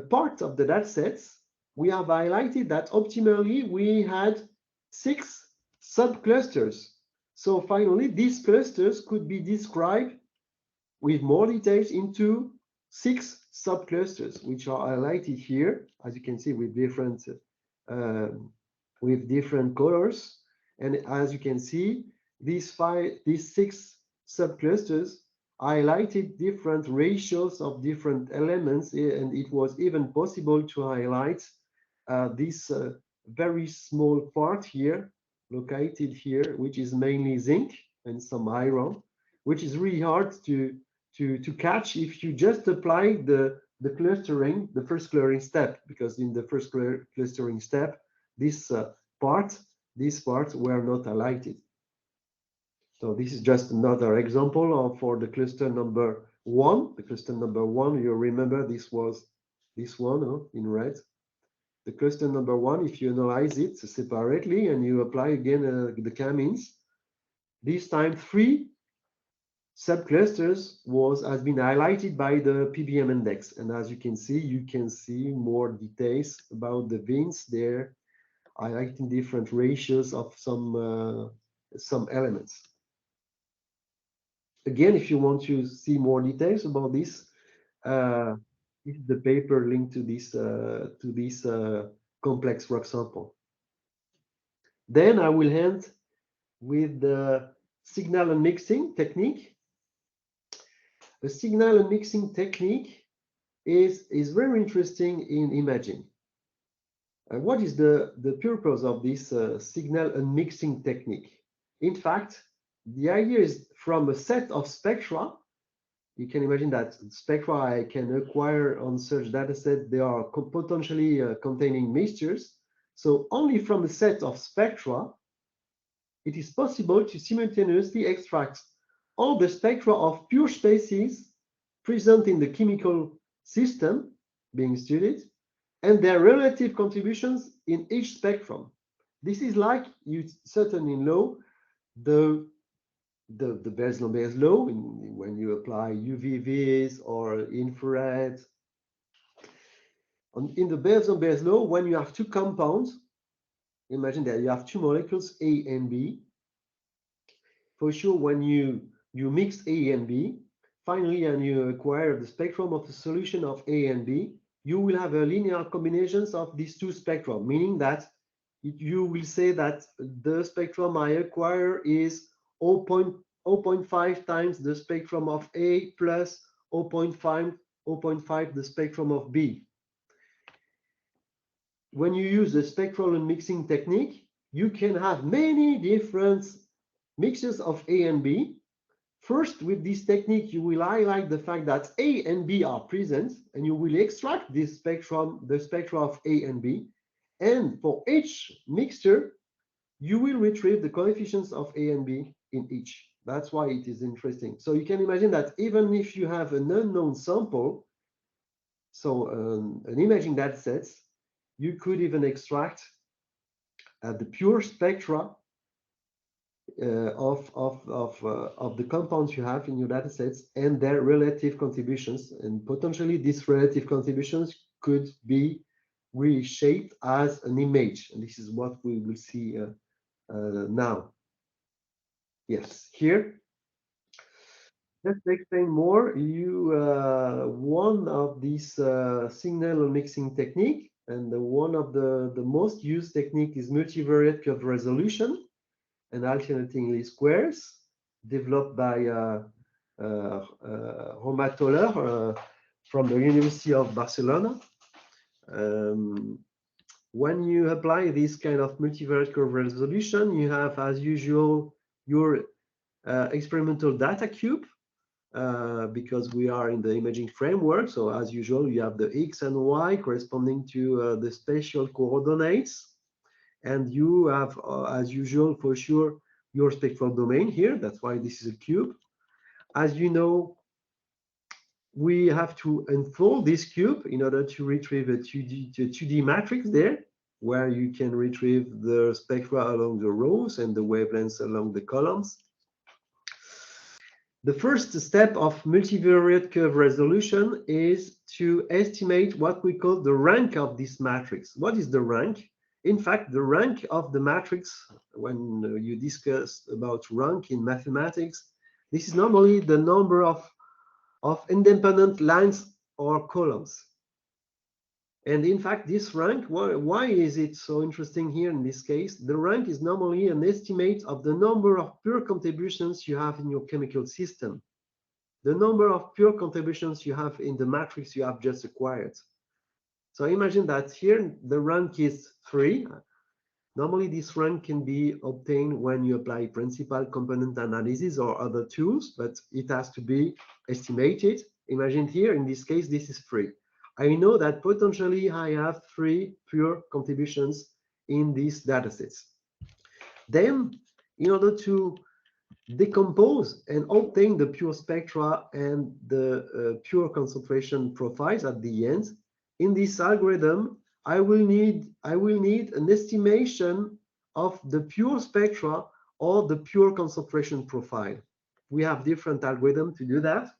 part of the data sets, we have highlighted that optimally we had 6 subclusters. So finally, these clusters could be described with more details into 6 subclusters, which are highlighted here, as you can see, with different colors. And as you can see, these 6 subclusters highlighted different ratios of different elements, and it was even possible to highlight this very small part here, located here, which is mainly zinc and some iron, which is really hard to catch if you just apply the clustering, the first clustering step, because in the first clustering step, these parts were not highlighted. So this is just another example for the cluster number 1. The cluster number 1, you remember this was this one in red. The cluster number 1, if you analyze it separately and you apply again the k-means, this time 3 subclusters has been highlighted by the PBM index. And as you can see more details about the veins there, highlighting different ratios of some elements. Again, if you want to see more details about this, this is the paper linked to this complex rock sample. Then I will end with the signal and mixing technique. The signal and mixing technique is very interesting in imaging. What is the purpose of this signal and mixing technique? In fact, the idea is from a set of spectra. You can imagine that spectra I can acquire on such data set, they are potentially containing mixtures. So only from a set of spectra, it is possible to simultaneously extract all the spectra of pure species present in the chemical system being studied and their relative contributions in each spectrum. This is like, you certainly know, the Berzon-Beers law when you apply UV-Vis or infrared. In the Berzon-Beers law, when you have 2 compounds, imagine that you have 2 molecules, A and B. For sure, when you mix A and B, finally, and you acquire the spectrum of the solution of A and B, you will have a linear combinations of these 2 spectra, meaning that you will say that the spectrum I acquire is 0.5 times the spectrum of A plus 0.5 the spectrum of B. When you use the spectral and mixing technique, you can have many different mixtures of A and B. First, with this technique, you will highlight the fact that A and B are present, and you will extract this spectrum, the spectra of A and B. And for each mixture, you will retrieve the coefficients of A and B in each. That's why it is interesting. So you can imagine that even if you have an unknown sample, so an imaging data set, you could even extract the pure spectra of the compounds you have in your data sets and their relative contributions. And potentially these relative contributions could be reshaped as an image. And this is what we will see now. Yes, here. Let's explain more. One of these signal mixing technique, and one of the most used technique is multivariate curve resolution and alternating least squares, developed by Roma Toller from the University of Barcelona. When you apply this kind of multivariate curve resolution, you have, as usual, your experimental data cube, because we are in the imaging framework. So as usual, you have the X and Y corresponding to the spatial coordinates. And you have, as usual, for sure, your spectral domain here. That's why this is a cube. As you know, we have to unfold this cube in order to retrieve a 2D matrix there, where you can retrieve the spectra along the rows and the wavelengths along the columns. The first step of multivariate curve resolution is to estimate what we call the rank of this matrix. What is the rank? In fact, the rank of the matrix, when you discuss about rank in mathematics, this is normally the number of independent lines or columns. And in fact, this rank, why is it so interesting here in this case? The rank is normally an estimate of the number of pure contributions you have in your chemical system, the number of pure contributions you have in the matrix you have just acquired. So imagine that here the rank is 3. Normally, this rank can be obtained when you apply principal component analysis or other tools, but it has to be estimated. Imagine here, in this case, this is 3. I know that potentially I have 3 pure contributions in these datasets. Then, in order to decompose and obtain the pure spectra and the pure concentration profiles at the end, in this algorithm, I will need an estimation of the pure spectra or the pure concentration profile. We have different algorithms to do that.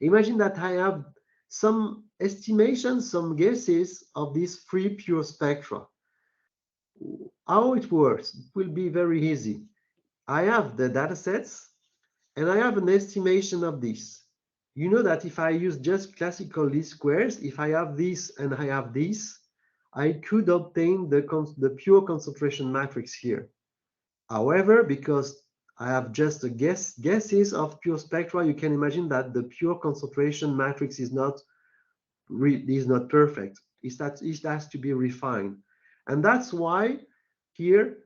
Imagine that I have some estimations, some guesses of these 3 pure spectra. How it works? It will be very easy. I have the data sets, and I have an estimation of this. You know that if I use just classical least squares, if I have this and I have this, I could obtain the pure concentration matrix here. However, because I have just a guesses of pure spectra, you can imagine that the pure concentration matrix is not perfect. It has to be refined. And that's why here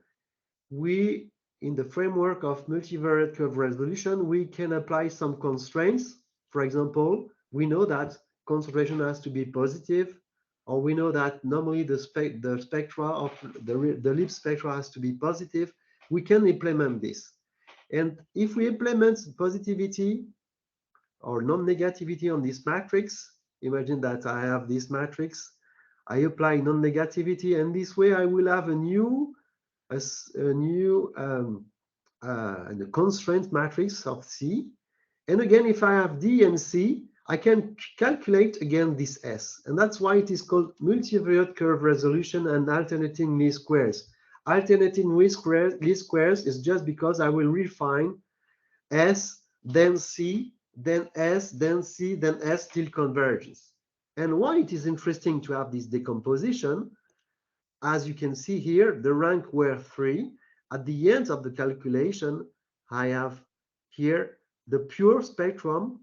in the framework of multivariate curve resolution, we can apply some constraints. For example, we know that concentration has to be positive, or we know that normally the spectra of the LIBS spectra has to be positive. We can implement this. And if we implement positivity or non-negativity on this matrix, imagine that I have this matrix, I apply non-negativity, and this way I will have a constraint matrix of C. And again, if I have D and C, I can calculate again this S. And that's why it is called multivariate curve resolution and alternating least squares. Alternating least squares is just because I will refine S, then C, then S, then C, then S till convergence. And why it is interesting to have this decomposition, as you can see here, the rank were 3. At the end of the calculation, I have here the pure spectrum,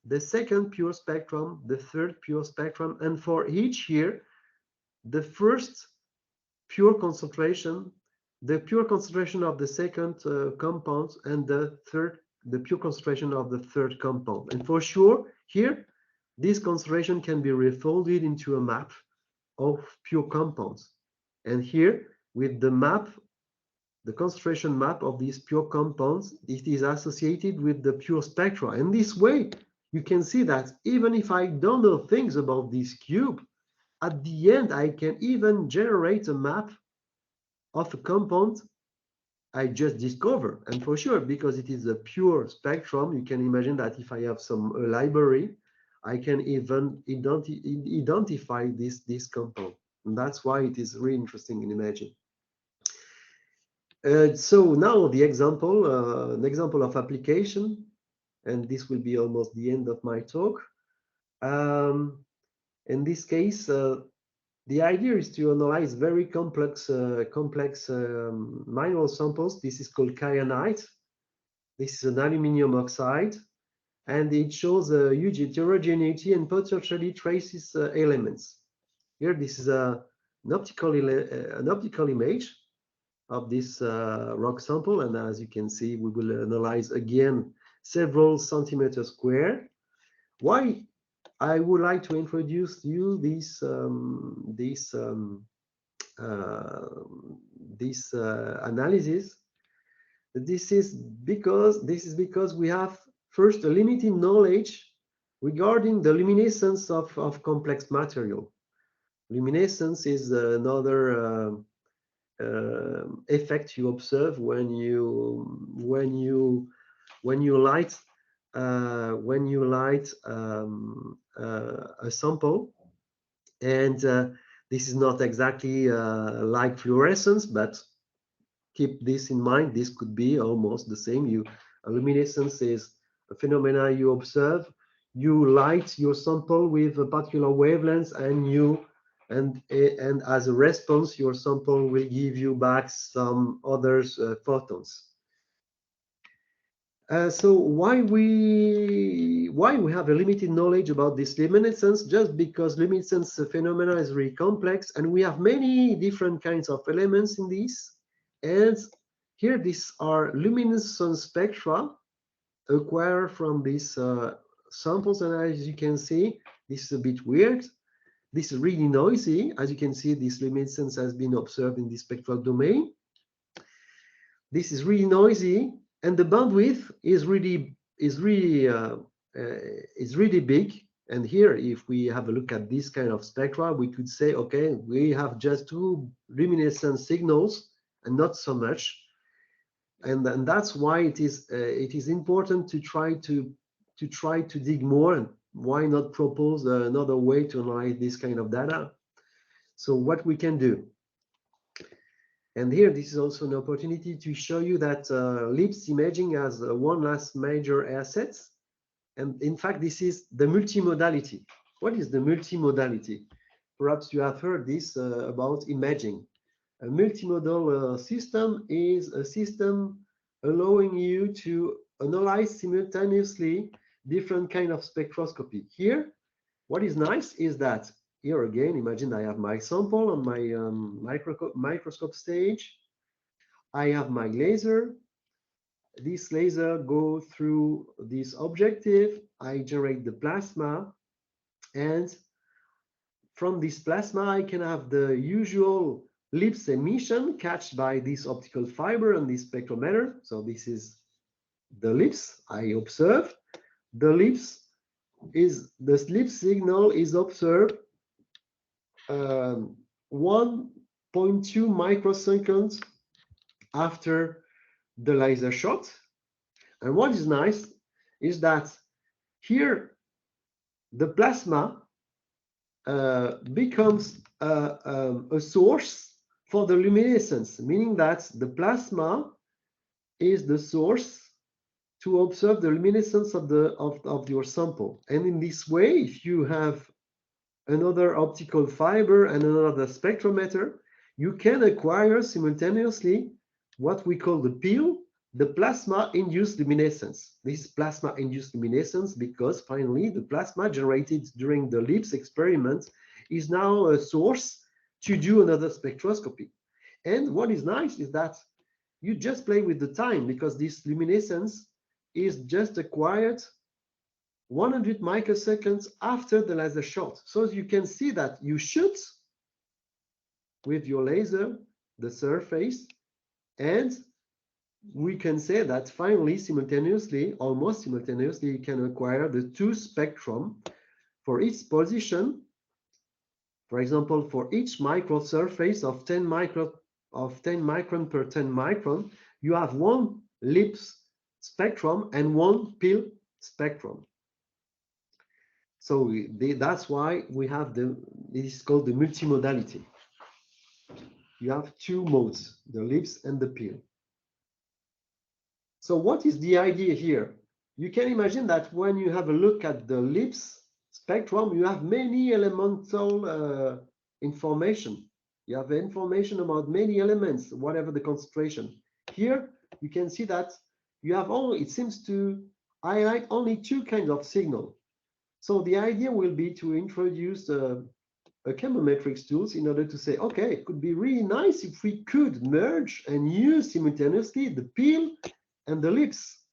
the second pure spectrum, the third pure spectrum, and for each here, the first pure concentration, the pure concentration of the second compound, and the third pure concentration of the third compound. And for sure, here, this concentration can be refolded into a map of pure compounds. And here, with the map, the concentration map of these pure compounds, it is associated with the pure spectra. And this way, you can see that even if I don't know things about this cube, at the end, I can even generate a map of a compound I just discovered. And for sure, because it is a pure spectrum, you can imagine that if I have some library, I can even identify this compound. And that's why it is really interesting in imaging. So now the example, an example of application, and this will be almost the end of my talk. In this case, the idea is to analyze very complex mineral samples. This is called kyanite. This is an aluminum oxide, and it shows a huge heterogeneity and potentially traces elements. Here, this is an optical image of this rock sample, and as you can see, we will analyze again several centimeters square. Why I would like to introduce you this analysis. This is because we have first a limited knowledge regarding the luminescence of complex material. Luminescence is another effect you observe when you light a sample, and this is not exactly like fluorescence, but keep this in mind. This could be almost the same. Luminescence is a phenomena you observe. You light your sample with a particular wavelength, and as a response, your sample will give you back some other photons. So why we have a limited knowledge about this luminescence? Just because luminescence phenomena is very complex, and we have many different kinds of elements in this. And here, these are luminescence spectra acquired from these samples. And as you can see, this is a bit weird. This is really noisy. As you can see, this luminescence has been observed in the spectral domain. This is really noisy, and the bandwidth is really big. And here, if we have a look at this kind of spectra, we could say, okay, we have just two luminescent signals and not so much. And that's why it is important to try to dig more. And why not propose another way to analyze this kind of data? So what we can do. And here, this is also an opportunity to show you that LIBS imaging has one last major asset. And in fact, this is the multimodality. What is the multimodality? Perhaps you have heard this about imaging. A multimodal system is a system allowing you to analyze simultaneously different kind of spectroscopy. Here, what is nice is that here again, imagine I have my sample on my microscope stage. I have my laser. This laser go through this objective. I generate the plasma, and from this plasma, I can have the usual LIBS emission catched by this optical fiber and this spectrometer. So this is the LIBS I observe. The LIBS signal is observed 1.2 microseconds after the laser shot. And what is nice is that here the plasma becomes a source for the luminescence, meaning that the plasma is the source to observe the luminescence of your sample. And in this way, if you have another optical fiber and another spectrometer, you can acquire simultaneously what we call the PIL, the plasma-induced luminescence. This is plasma-induced luminescence because finally the plasma generated during the LIBS experiment is now a source to do another spectroscopy. And what is nice is that you just play with the time, because this luminescence is just acquired 100 microseconds after the laser shot. So you can see that you shoot with your laser the surface, and we can say that finally, simultaneously, almost simultaneously, you can acquire the two spectrum for each position. For example, for each microsurface of 10 micron per 10 micron, you have one LIBS spectrum and one pill spectrum. So that's why we have this is called the multimodality. You have two modes, the LIBS and the pill. So what is the idea here? You can imagine that when you have a look at the LIBS spectrum, you have many elemental information. You have information about many elements, whatever the concentration. Here, you can see that you have only, it seems to highlight only two kinds of signal. So the idea will be to introduce a chemometrics tools in order to say, okay, it could be really nice if we could merge and use simultaneously the pill and the LIBS,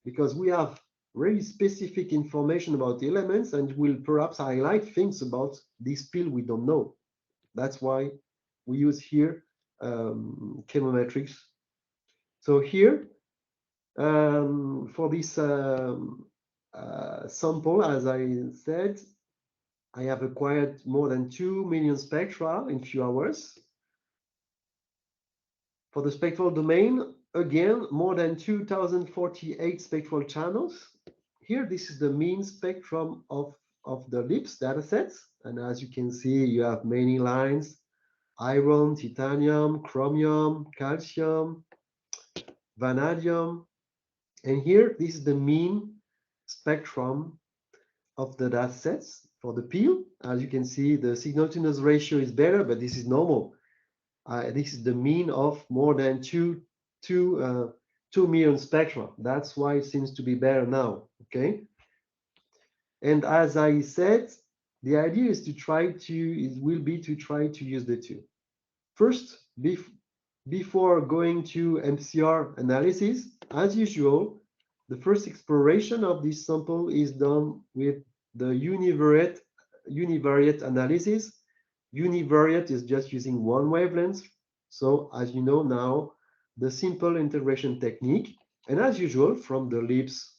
because we have really specific information about the elements and will perhaps highlight things about this pill we don't know. That's why we use here chemometrics. So here, for this sample, as I said, I have acquired more than 2 million spectra in few hours. For the spectral domain, again, more than 2048 spectral channels. Here, this is the mean spectrum of the LIBS datasets. And as you can see, you have many lines: iron, titanium, chromium, calcium, vanadium. And here, this is the mean spectrum of the datasets for the pill. As you can see, the signal-to-noise ratio is better, but this is normal. This is the mean of more than 2 million spectra. That's why it seems to be better now. Okay. And as I said, the idea is to try to use the two. First, before going to MCR analysis, as usual, the first exploration of this sample is done with the univariate analysis. Univariate is just using one wavelength. So as you know now, the simple integration technique. And as usual, from the LIBS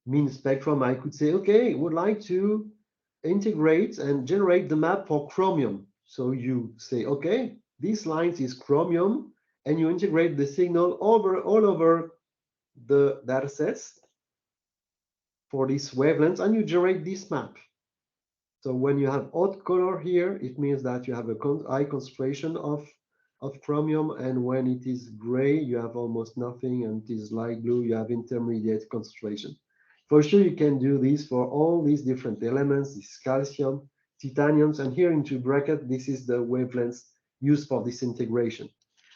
mean spectrum, I could say, okay, would like to integrate and generate the map for chromium. So you say, okay, this line is chromium, and you integrate the signal all over the datasets for this wavelength, and you generate this map. So when you have odd color here, it means that you have a high concentration of chromium, and when it is gray, you have almost nothing, and it is light blue, you have intermediate concentration. For sure, you can do this for all these different elements. This is calcium, titaniums, and here into bracket, this is the wavelengths used for this integration.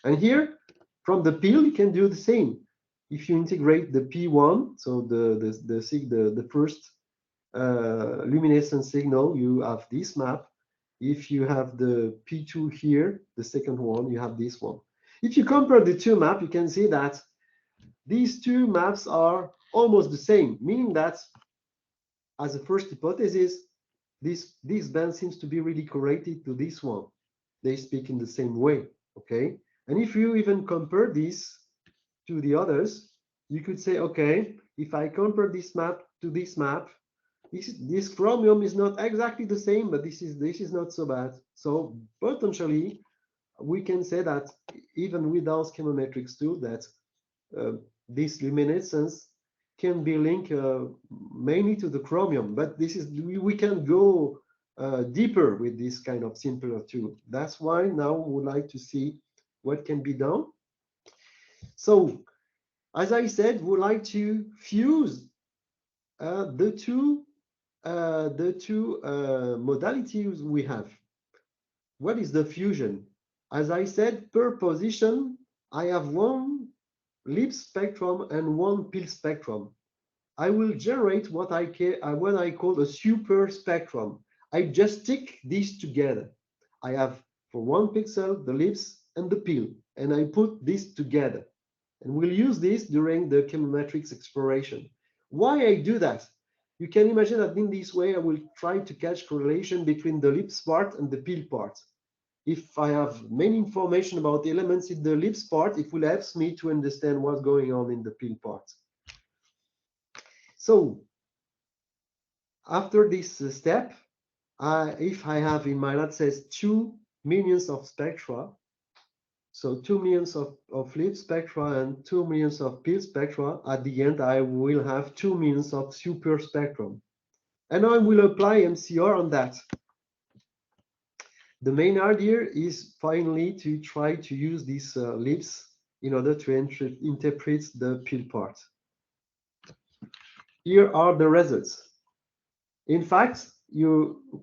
And here, from the pill, you can do the same. If you integrate the P1, so the first luminescence signal, you have this map. If you have the P2 here, the second one, you have this one. If you compare the two maps, you can see that these two maps are almost the same, meaning that as a first hypothesis, this band seems to be really correlated to this one. They speak in the same way, okay? And if you even compare this to the others, you could say, okay, if I compare this map to this map, this chromium is not exactly the same, but this is not so bad. So potentially, we can say that even without chemometrics too, that this luminescence can be linked mainly to the chromium, but this is we can go deeper with this kind of simpler tool. That's why now we would like to see what can be done. So, as I said, we would like to fuse the two modalities we have. What is the fusion? As I said, per position, I have one LIBS spectrum and one pill spectrum. I will generate what I call a super spectrum. I just stick these together. I have for one pixel the LIBS and the pill, and I put this together. And we'll use this during the chemometrics exploration. Why I do that? You can imagine that in this way, I will try to catch correlation between the LIBS part and the peel part. If I have many information about the elements in the LIBS part, it will help me to understand what's going on in the peel part. So after this step, if I have in my lab says 2 millions of spectra, so 2 millions of LIBS spectra and 2 millions of peel spectra, at the end I will have 2 millions of super spectrum. And I will apply MCR on that. The main idea is finally to try to use these LIBS in order to interpret the peel part. Here are the results. In fact,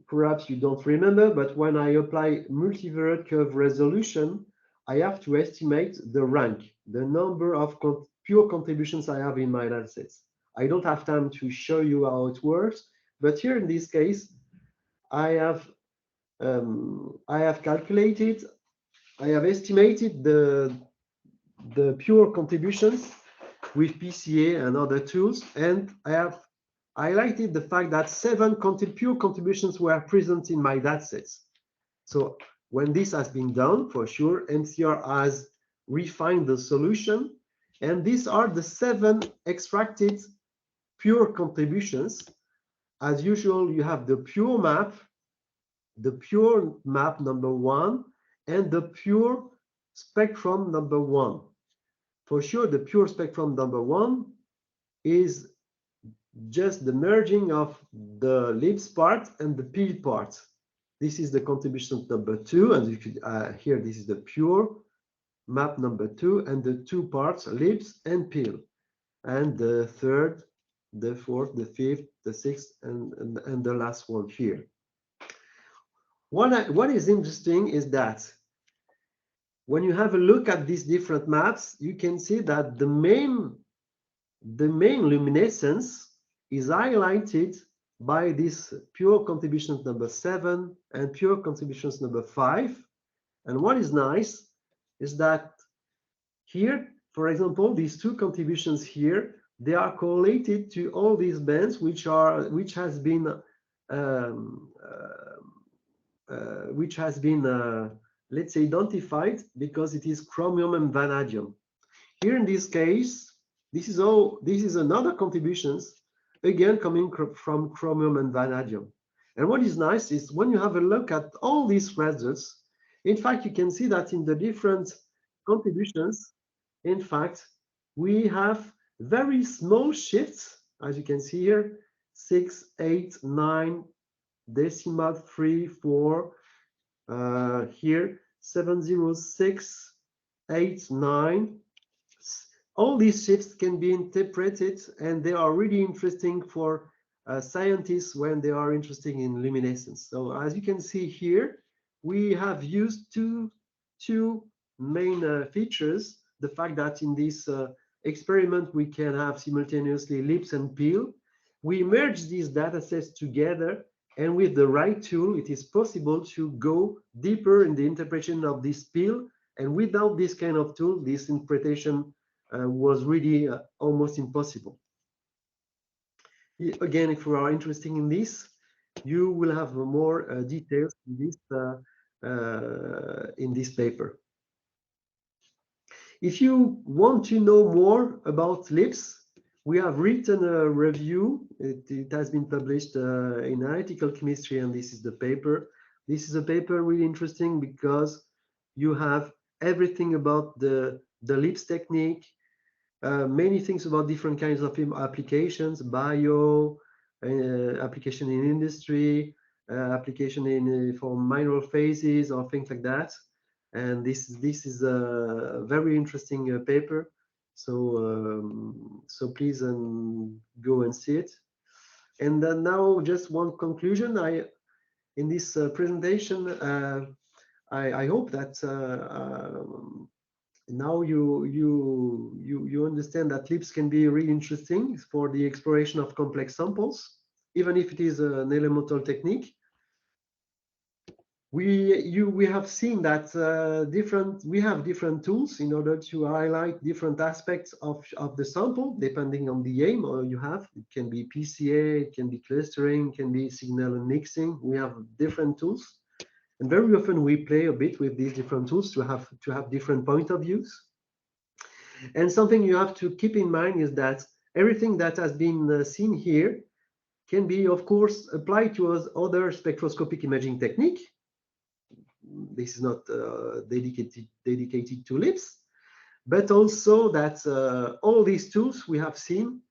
perhaps you don't remember, but when I apply multivariate curve resolution, I have to estimate the rank, the number of pure contributions I have in my datasets. I don't have time to show you how it works, but here in this case, I have calculated, I have estimated the pure contributions with PCA and other tools, and I have highlighted the fact that 7 pure contributions were present in my datasets. So when this has been done, for sure, MCR has refined the solution, and these are the 7 extracted pure contributions. As usual, you have the pure map number 1, and the pure spectrum number 1. For sure, the pure spectrum number 1 is just the merging of the LIBS part and the peel part. This is the contribution number 2, and you could here this is the pure map number 2, and the 2 parts LIBS and peel, and the 3rd, the 4th, the 5th, the 6th, and the last one here. What is interesting is that when you have a look at these different maps, you can see that the main luminescence is highlighted by this pure contributions number 7 and pure contributions number 5. And what is nice is that here, for example, these 2 contributions here, they are correlated to all these bands which has been let's say identified because it is chromium and vanadium. Here in this case, this is another contributions, again coming from chromium and vanadium. And what is nice is when you have a look at all these results, in fact, you can see that in the different contributions, in fact, we have very small shifts, as you can see here, 6, 8, 9, decimal 3, 4, here 7, 0, 6, 8, 9. All these shifts can be interpreted, and they are really interesting for scientists when they are interested in luminescence. So as you can see here, we have used two main features. The fact that in this experiment we can have simultaneously LIBS and peel. We merge these data sets together, and with the right tool, it is possible to go deeper in the interpretation of this peel. And without this kind of tool, this interpretation was really almost impossible. Again, if you are interested in this, you will have more details in this paper. If you want to know more about LIBS, we have written a review. It has been published in Analytical Chemistry, and this is the paper. This is a paper really interesting because you have everything about the LIBS technique, many things about different kinds of applications, bio, application in industry, application in for mineral phases or things like that. And this is a very interesting paper. So please go and see it. And then now just one conclusion. In this presentation, I hope that now you understand that LIBS can be really interesting for the exploration of complex samples, even if it is an elemental technique. we have seen that we have different tools in order to highlight different aspects of the sample depending on the aim you have. It can be PCA, it can be clustering, it can be signal and mixing. We have different tools, and very often we play a bit with these different tools to have different point of views. And something you have to keep in mind is that everything that has been seen here can be, of course, applied to other spectroscopic imaging technique. This is not dedicated to LIBS, but also that all these tools we have seen,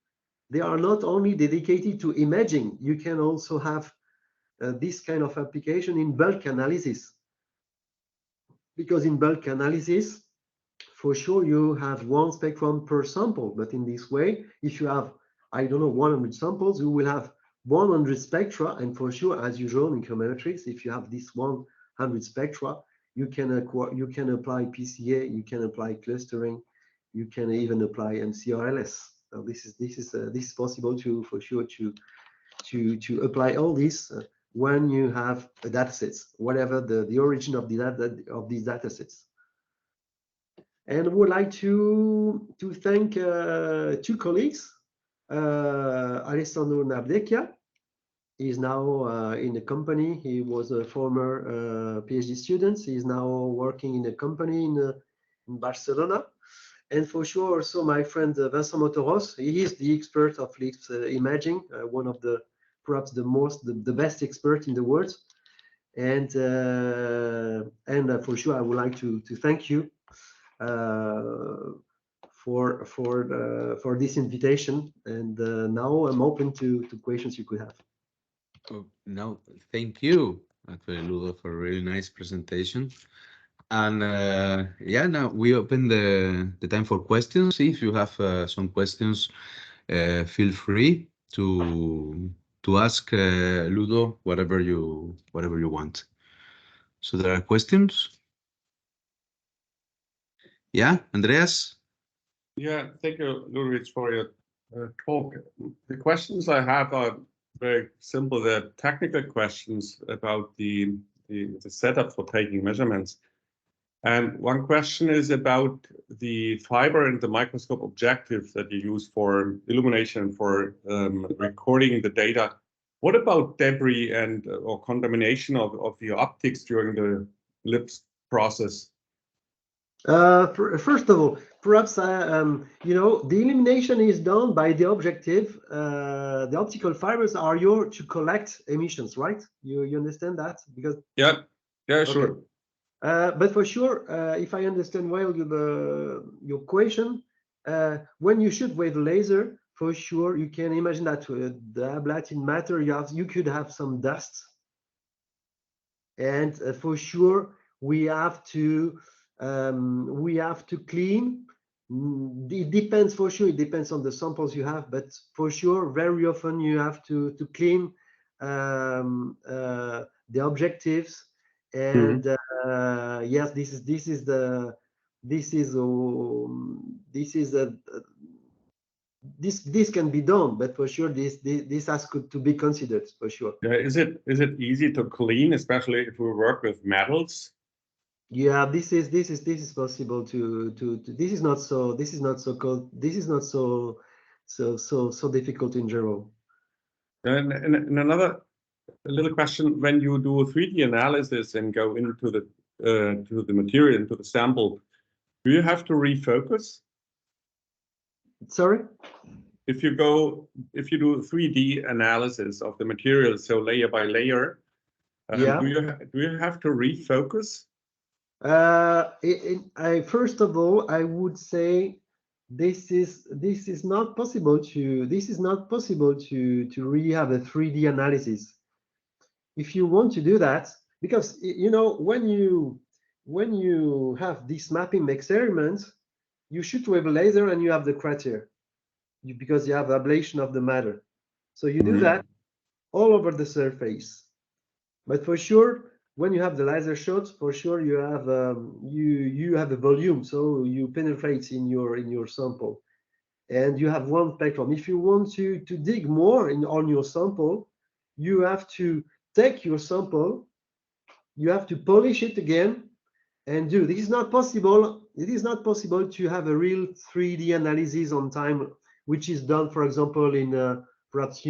they are not only dedicated to imaging. You can also have this kind of application in bulk analysis, because in bulk analysis, for sure, you have one spectrum per sample. But in this way, if you have, I don't know, 100 samples, you will have 100 spectra. And for sure, as usual in chemometrics, if you have this 100 spectra, you can apply PCA, you can apply clustering, you can even apply MCRLS. So this is possible for sure to apply all this when you have a datasets, whatever the origin of these datasets. And would like to thank two colleagues. Alessandro Nardecchia is now in a company. He was a former PhD student. He is now working in a company in Barcelona. And for sure, also my friend Vincent Motoros. He is the expert of LIBS imaging, one of the perhaps the best expert in the world. And for sure, I would like to thank you for this invitation, and now I'm open to questions you could have. Oh, no, thank you, Ludo, for a really nice presentation. And yeah, now we open the time for questions. If you have some questions, feel free to ask Ludo whatever you want. So there are questions. Yeah, Andreas? Yeah, thank you, Ludovic, for your talk. The questions I have are very simple. They're technical questions about the setup for taking measurements. And one question is about the fiber and the microscope objective that you use for illumination, for recording the data. What about debris and or contamination of your optics during the LIBS process? First of all, perhaps the illumination is done by the objective. The optical fibers are yours to collect emissions, right? You understand that? Because yeah, okay. Sure. But for sure, if I understand well your question, when you shoot with laser, for sure you can imagine that the ablative matter you could have some dust, and for sure we have to clean. It depends, for sure. It depends on the samples you have, but for sure, very often you have to clean the objectives. And yes, this can be done, but for sure this has to be considered for sure. Yeah, is it easy to clean, especially if we work with metals? Yeah, this is possible to this is not so difficult in general. And another little question: when you do 3D analysis and go into the to the material, into the sample, do you have to refocus? Sorry? If you do 3D analysis of the material, so layer by layer, yeah. do you have to refocus? First of all, I would say this is not possible to really have a 3D analysis. If you want to do that, because when you have this mapping experiment, you shoot with a laser and you have the crater, because you have ablation of the matter. So you do that all over the surface. But for sure, when you have the laser shot, for sure you have you have a volume, so you penetrate in your sample, and you have one spectrum. If you want to dig more on your sample, you have to take your sample you have to polish it again and do. This is not possible. It is not possible to have a real 3D analysis on time, which is done, for example, in perhaps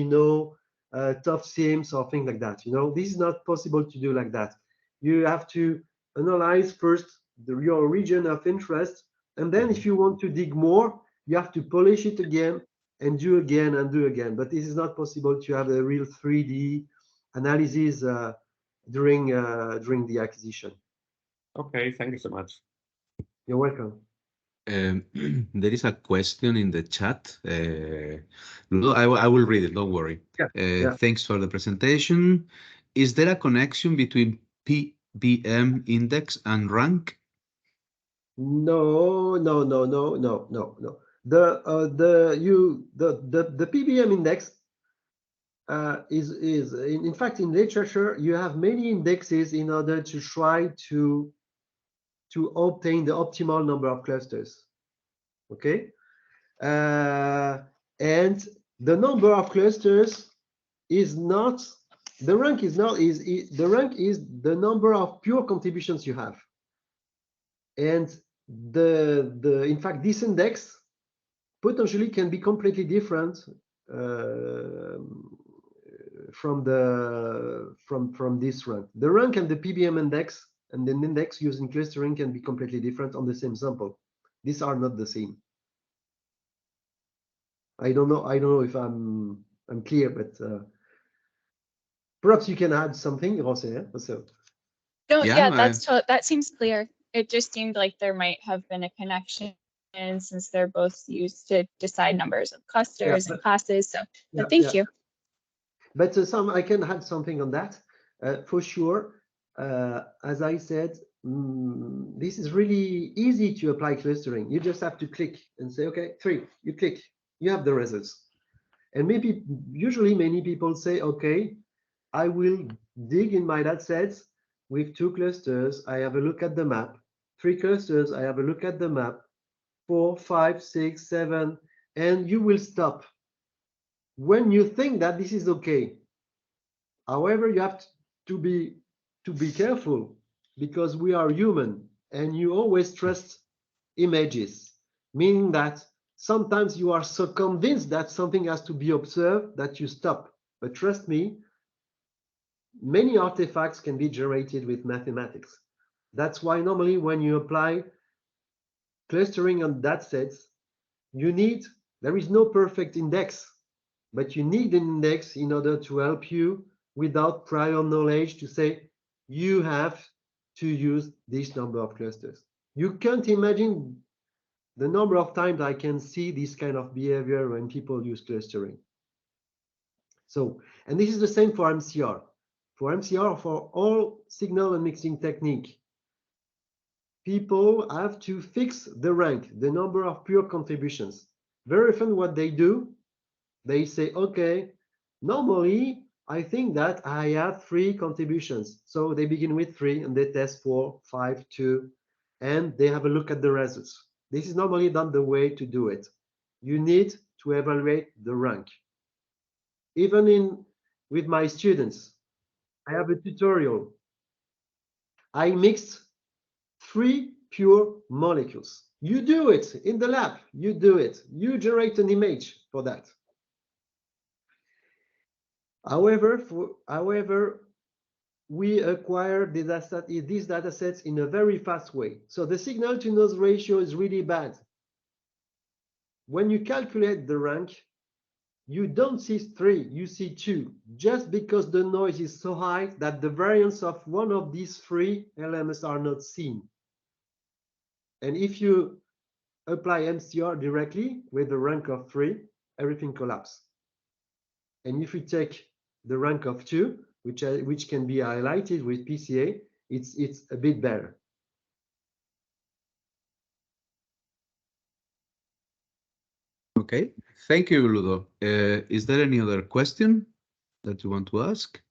tough seams or things like that. This is not possible to do like that. You have to analyze first your region of interest, and then if you want to dig more, you have to polish it again and do again and do again. But this is not possible to have a real 3D analysis during the acquisition. Okay, thank you so much. You're welcome. There is a question in the chat. I will read it, don't worry. Yeah. Thanks for the presentation. Is there a connection between PBM index and rank? No. The PBM index is in fact, in literature you have many indexes in order to try to obtain the optimal number of clusters. Okay, and the number of clusters is not the rank. The rank is the number of pure contributions you have, and in fact this index potentially can be completely different from this rank. The rank and the PBM index and the index used in clustering can be completely different on the same sample. These are not the same. I don't know if I'm clear, but perhaps you can add something, José. So. No, Yeah, that seems clear. It just seemed like there might have been a connection, since they're both used to decide numbers of clusters and classes. So, but thank you. But I can add something on that for sure. As I said, this is really easy to apply clustering. You just have to click and say, okay, 3. You click, you have the results. And usually many people say, okay, I will dig in my data sets with 2 clusters. I have a look at the map. 3 clusters, I have a look at the map. 4, 5, 6, 7, and you will stop when you think that this is okay. However, you have to be careful, because we are human and you always trust images, meaning that sometimes you are so convinced that something has to be observed that you stop. But trust me, many artifacts can be generated with mathematics. That's why normally when you apply clustering on datasets, there is no perfect index, but you need an index in order to help you without prior knowledge to say you have to use this number of clusters. You can't imagine the number of times I can see this kind of behavior when people use clustering. So, and this is the same for MCR. For MCR, for all signal and mixing technique, people have to fix the rank, the number of pure contributions. Very often what they do, they say, okay, normally I think that I have 3 contributions. So they begin with 3 and they test 4, 5, 2, and they have a look at the results. This is normally not the way to do it. You need to evaluate the rank. Even with my students, I have a tutorial. I mixed 3 pure molecules. You do it in the lab. You do it. You generate an image for that. However, we acquire these data sets in a very fast way. So the signal to noise ratio is really bad. When you calculate the rank, you don't see 3, you see 2, just because the noise is so high that the variance of one of these 3 elements are not seen. And if you apply MCR directly with the rank of 3, everything collapses. And if you take the rank of 2, which can be highlighted with PCA, it's a bit better. Okay, thank you, Ludo. Is there any other question that you want to ask?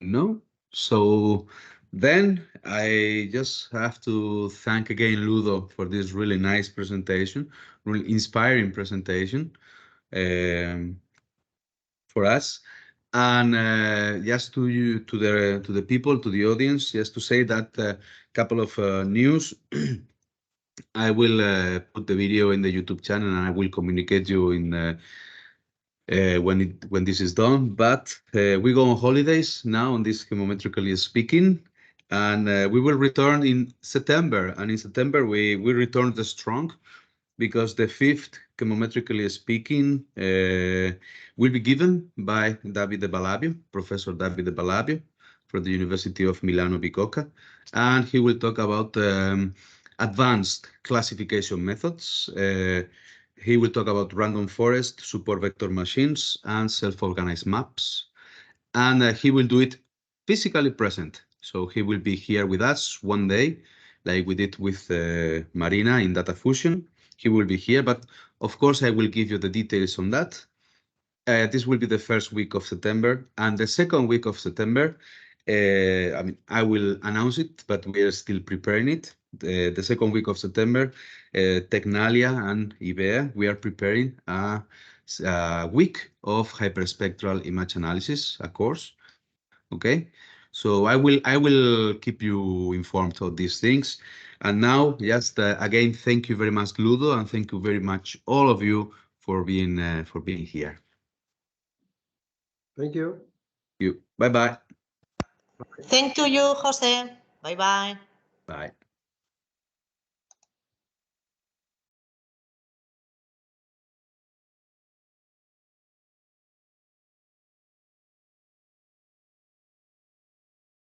No? So then I just have to thank again Ludo for this really nice presentation, really inspiring presentation for us. And just to you, to the people, to the audience, just to say that a couple of news. I will put the video in the YouTube channel, and I will communicate you in when this is done. But we go on holidays now on this chemometrically speaking, and we will return in September. And in September we return the strong, because the fifth chemometrically speaking will be given by Davide Balabio, Professor Davide Balabio, from the University of Milano Bicocca, and he will talk about advanced classification methods. He will talk about random forest, support vector machines, and self-organized maps. And he will do it physically present. So he will be here with us one day, like we did with Marina in Data Fusion. He will be here, but of course I will give you the details on that. This will be the first week of September, and the second week of September, I mean, I will announce it, but we are still preparing it. The second week of September, Tecnalia and IBEA, we are preparing a week of hyperspectral image analysis, a course. Okay, so I will keep you informed of these things. And now, just again, thank you very much, Ludo, and thank you very much all of you for being here. Thank you. You. Bye bye. Thank you, Jose. Bye bye. Bye.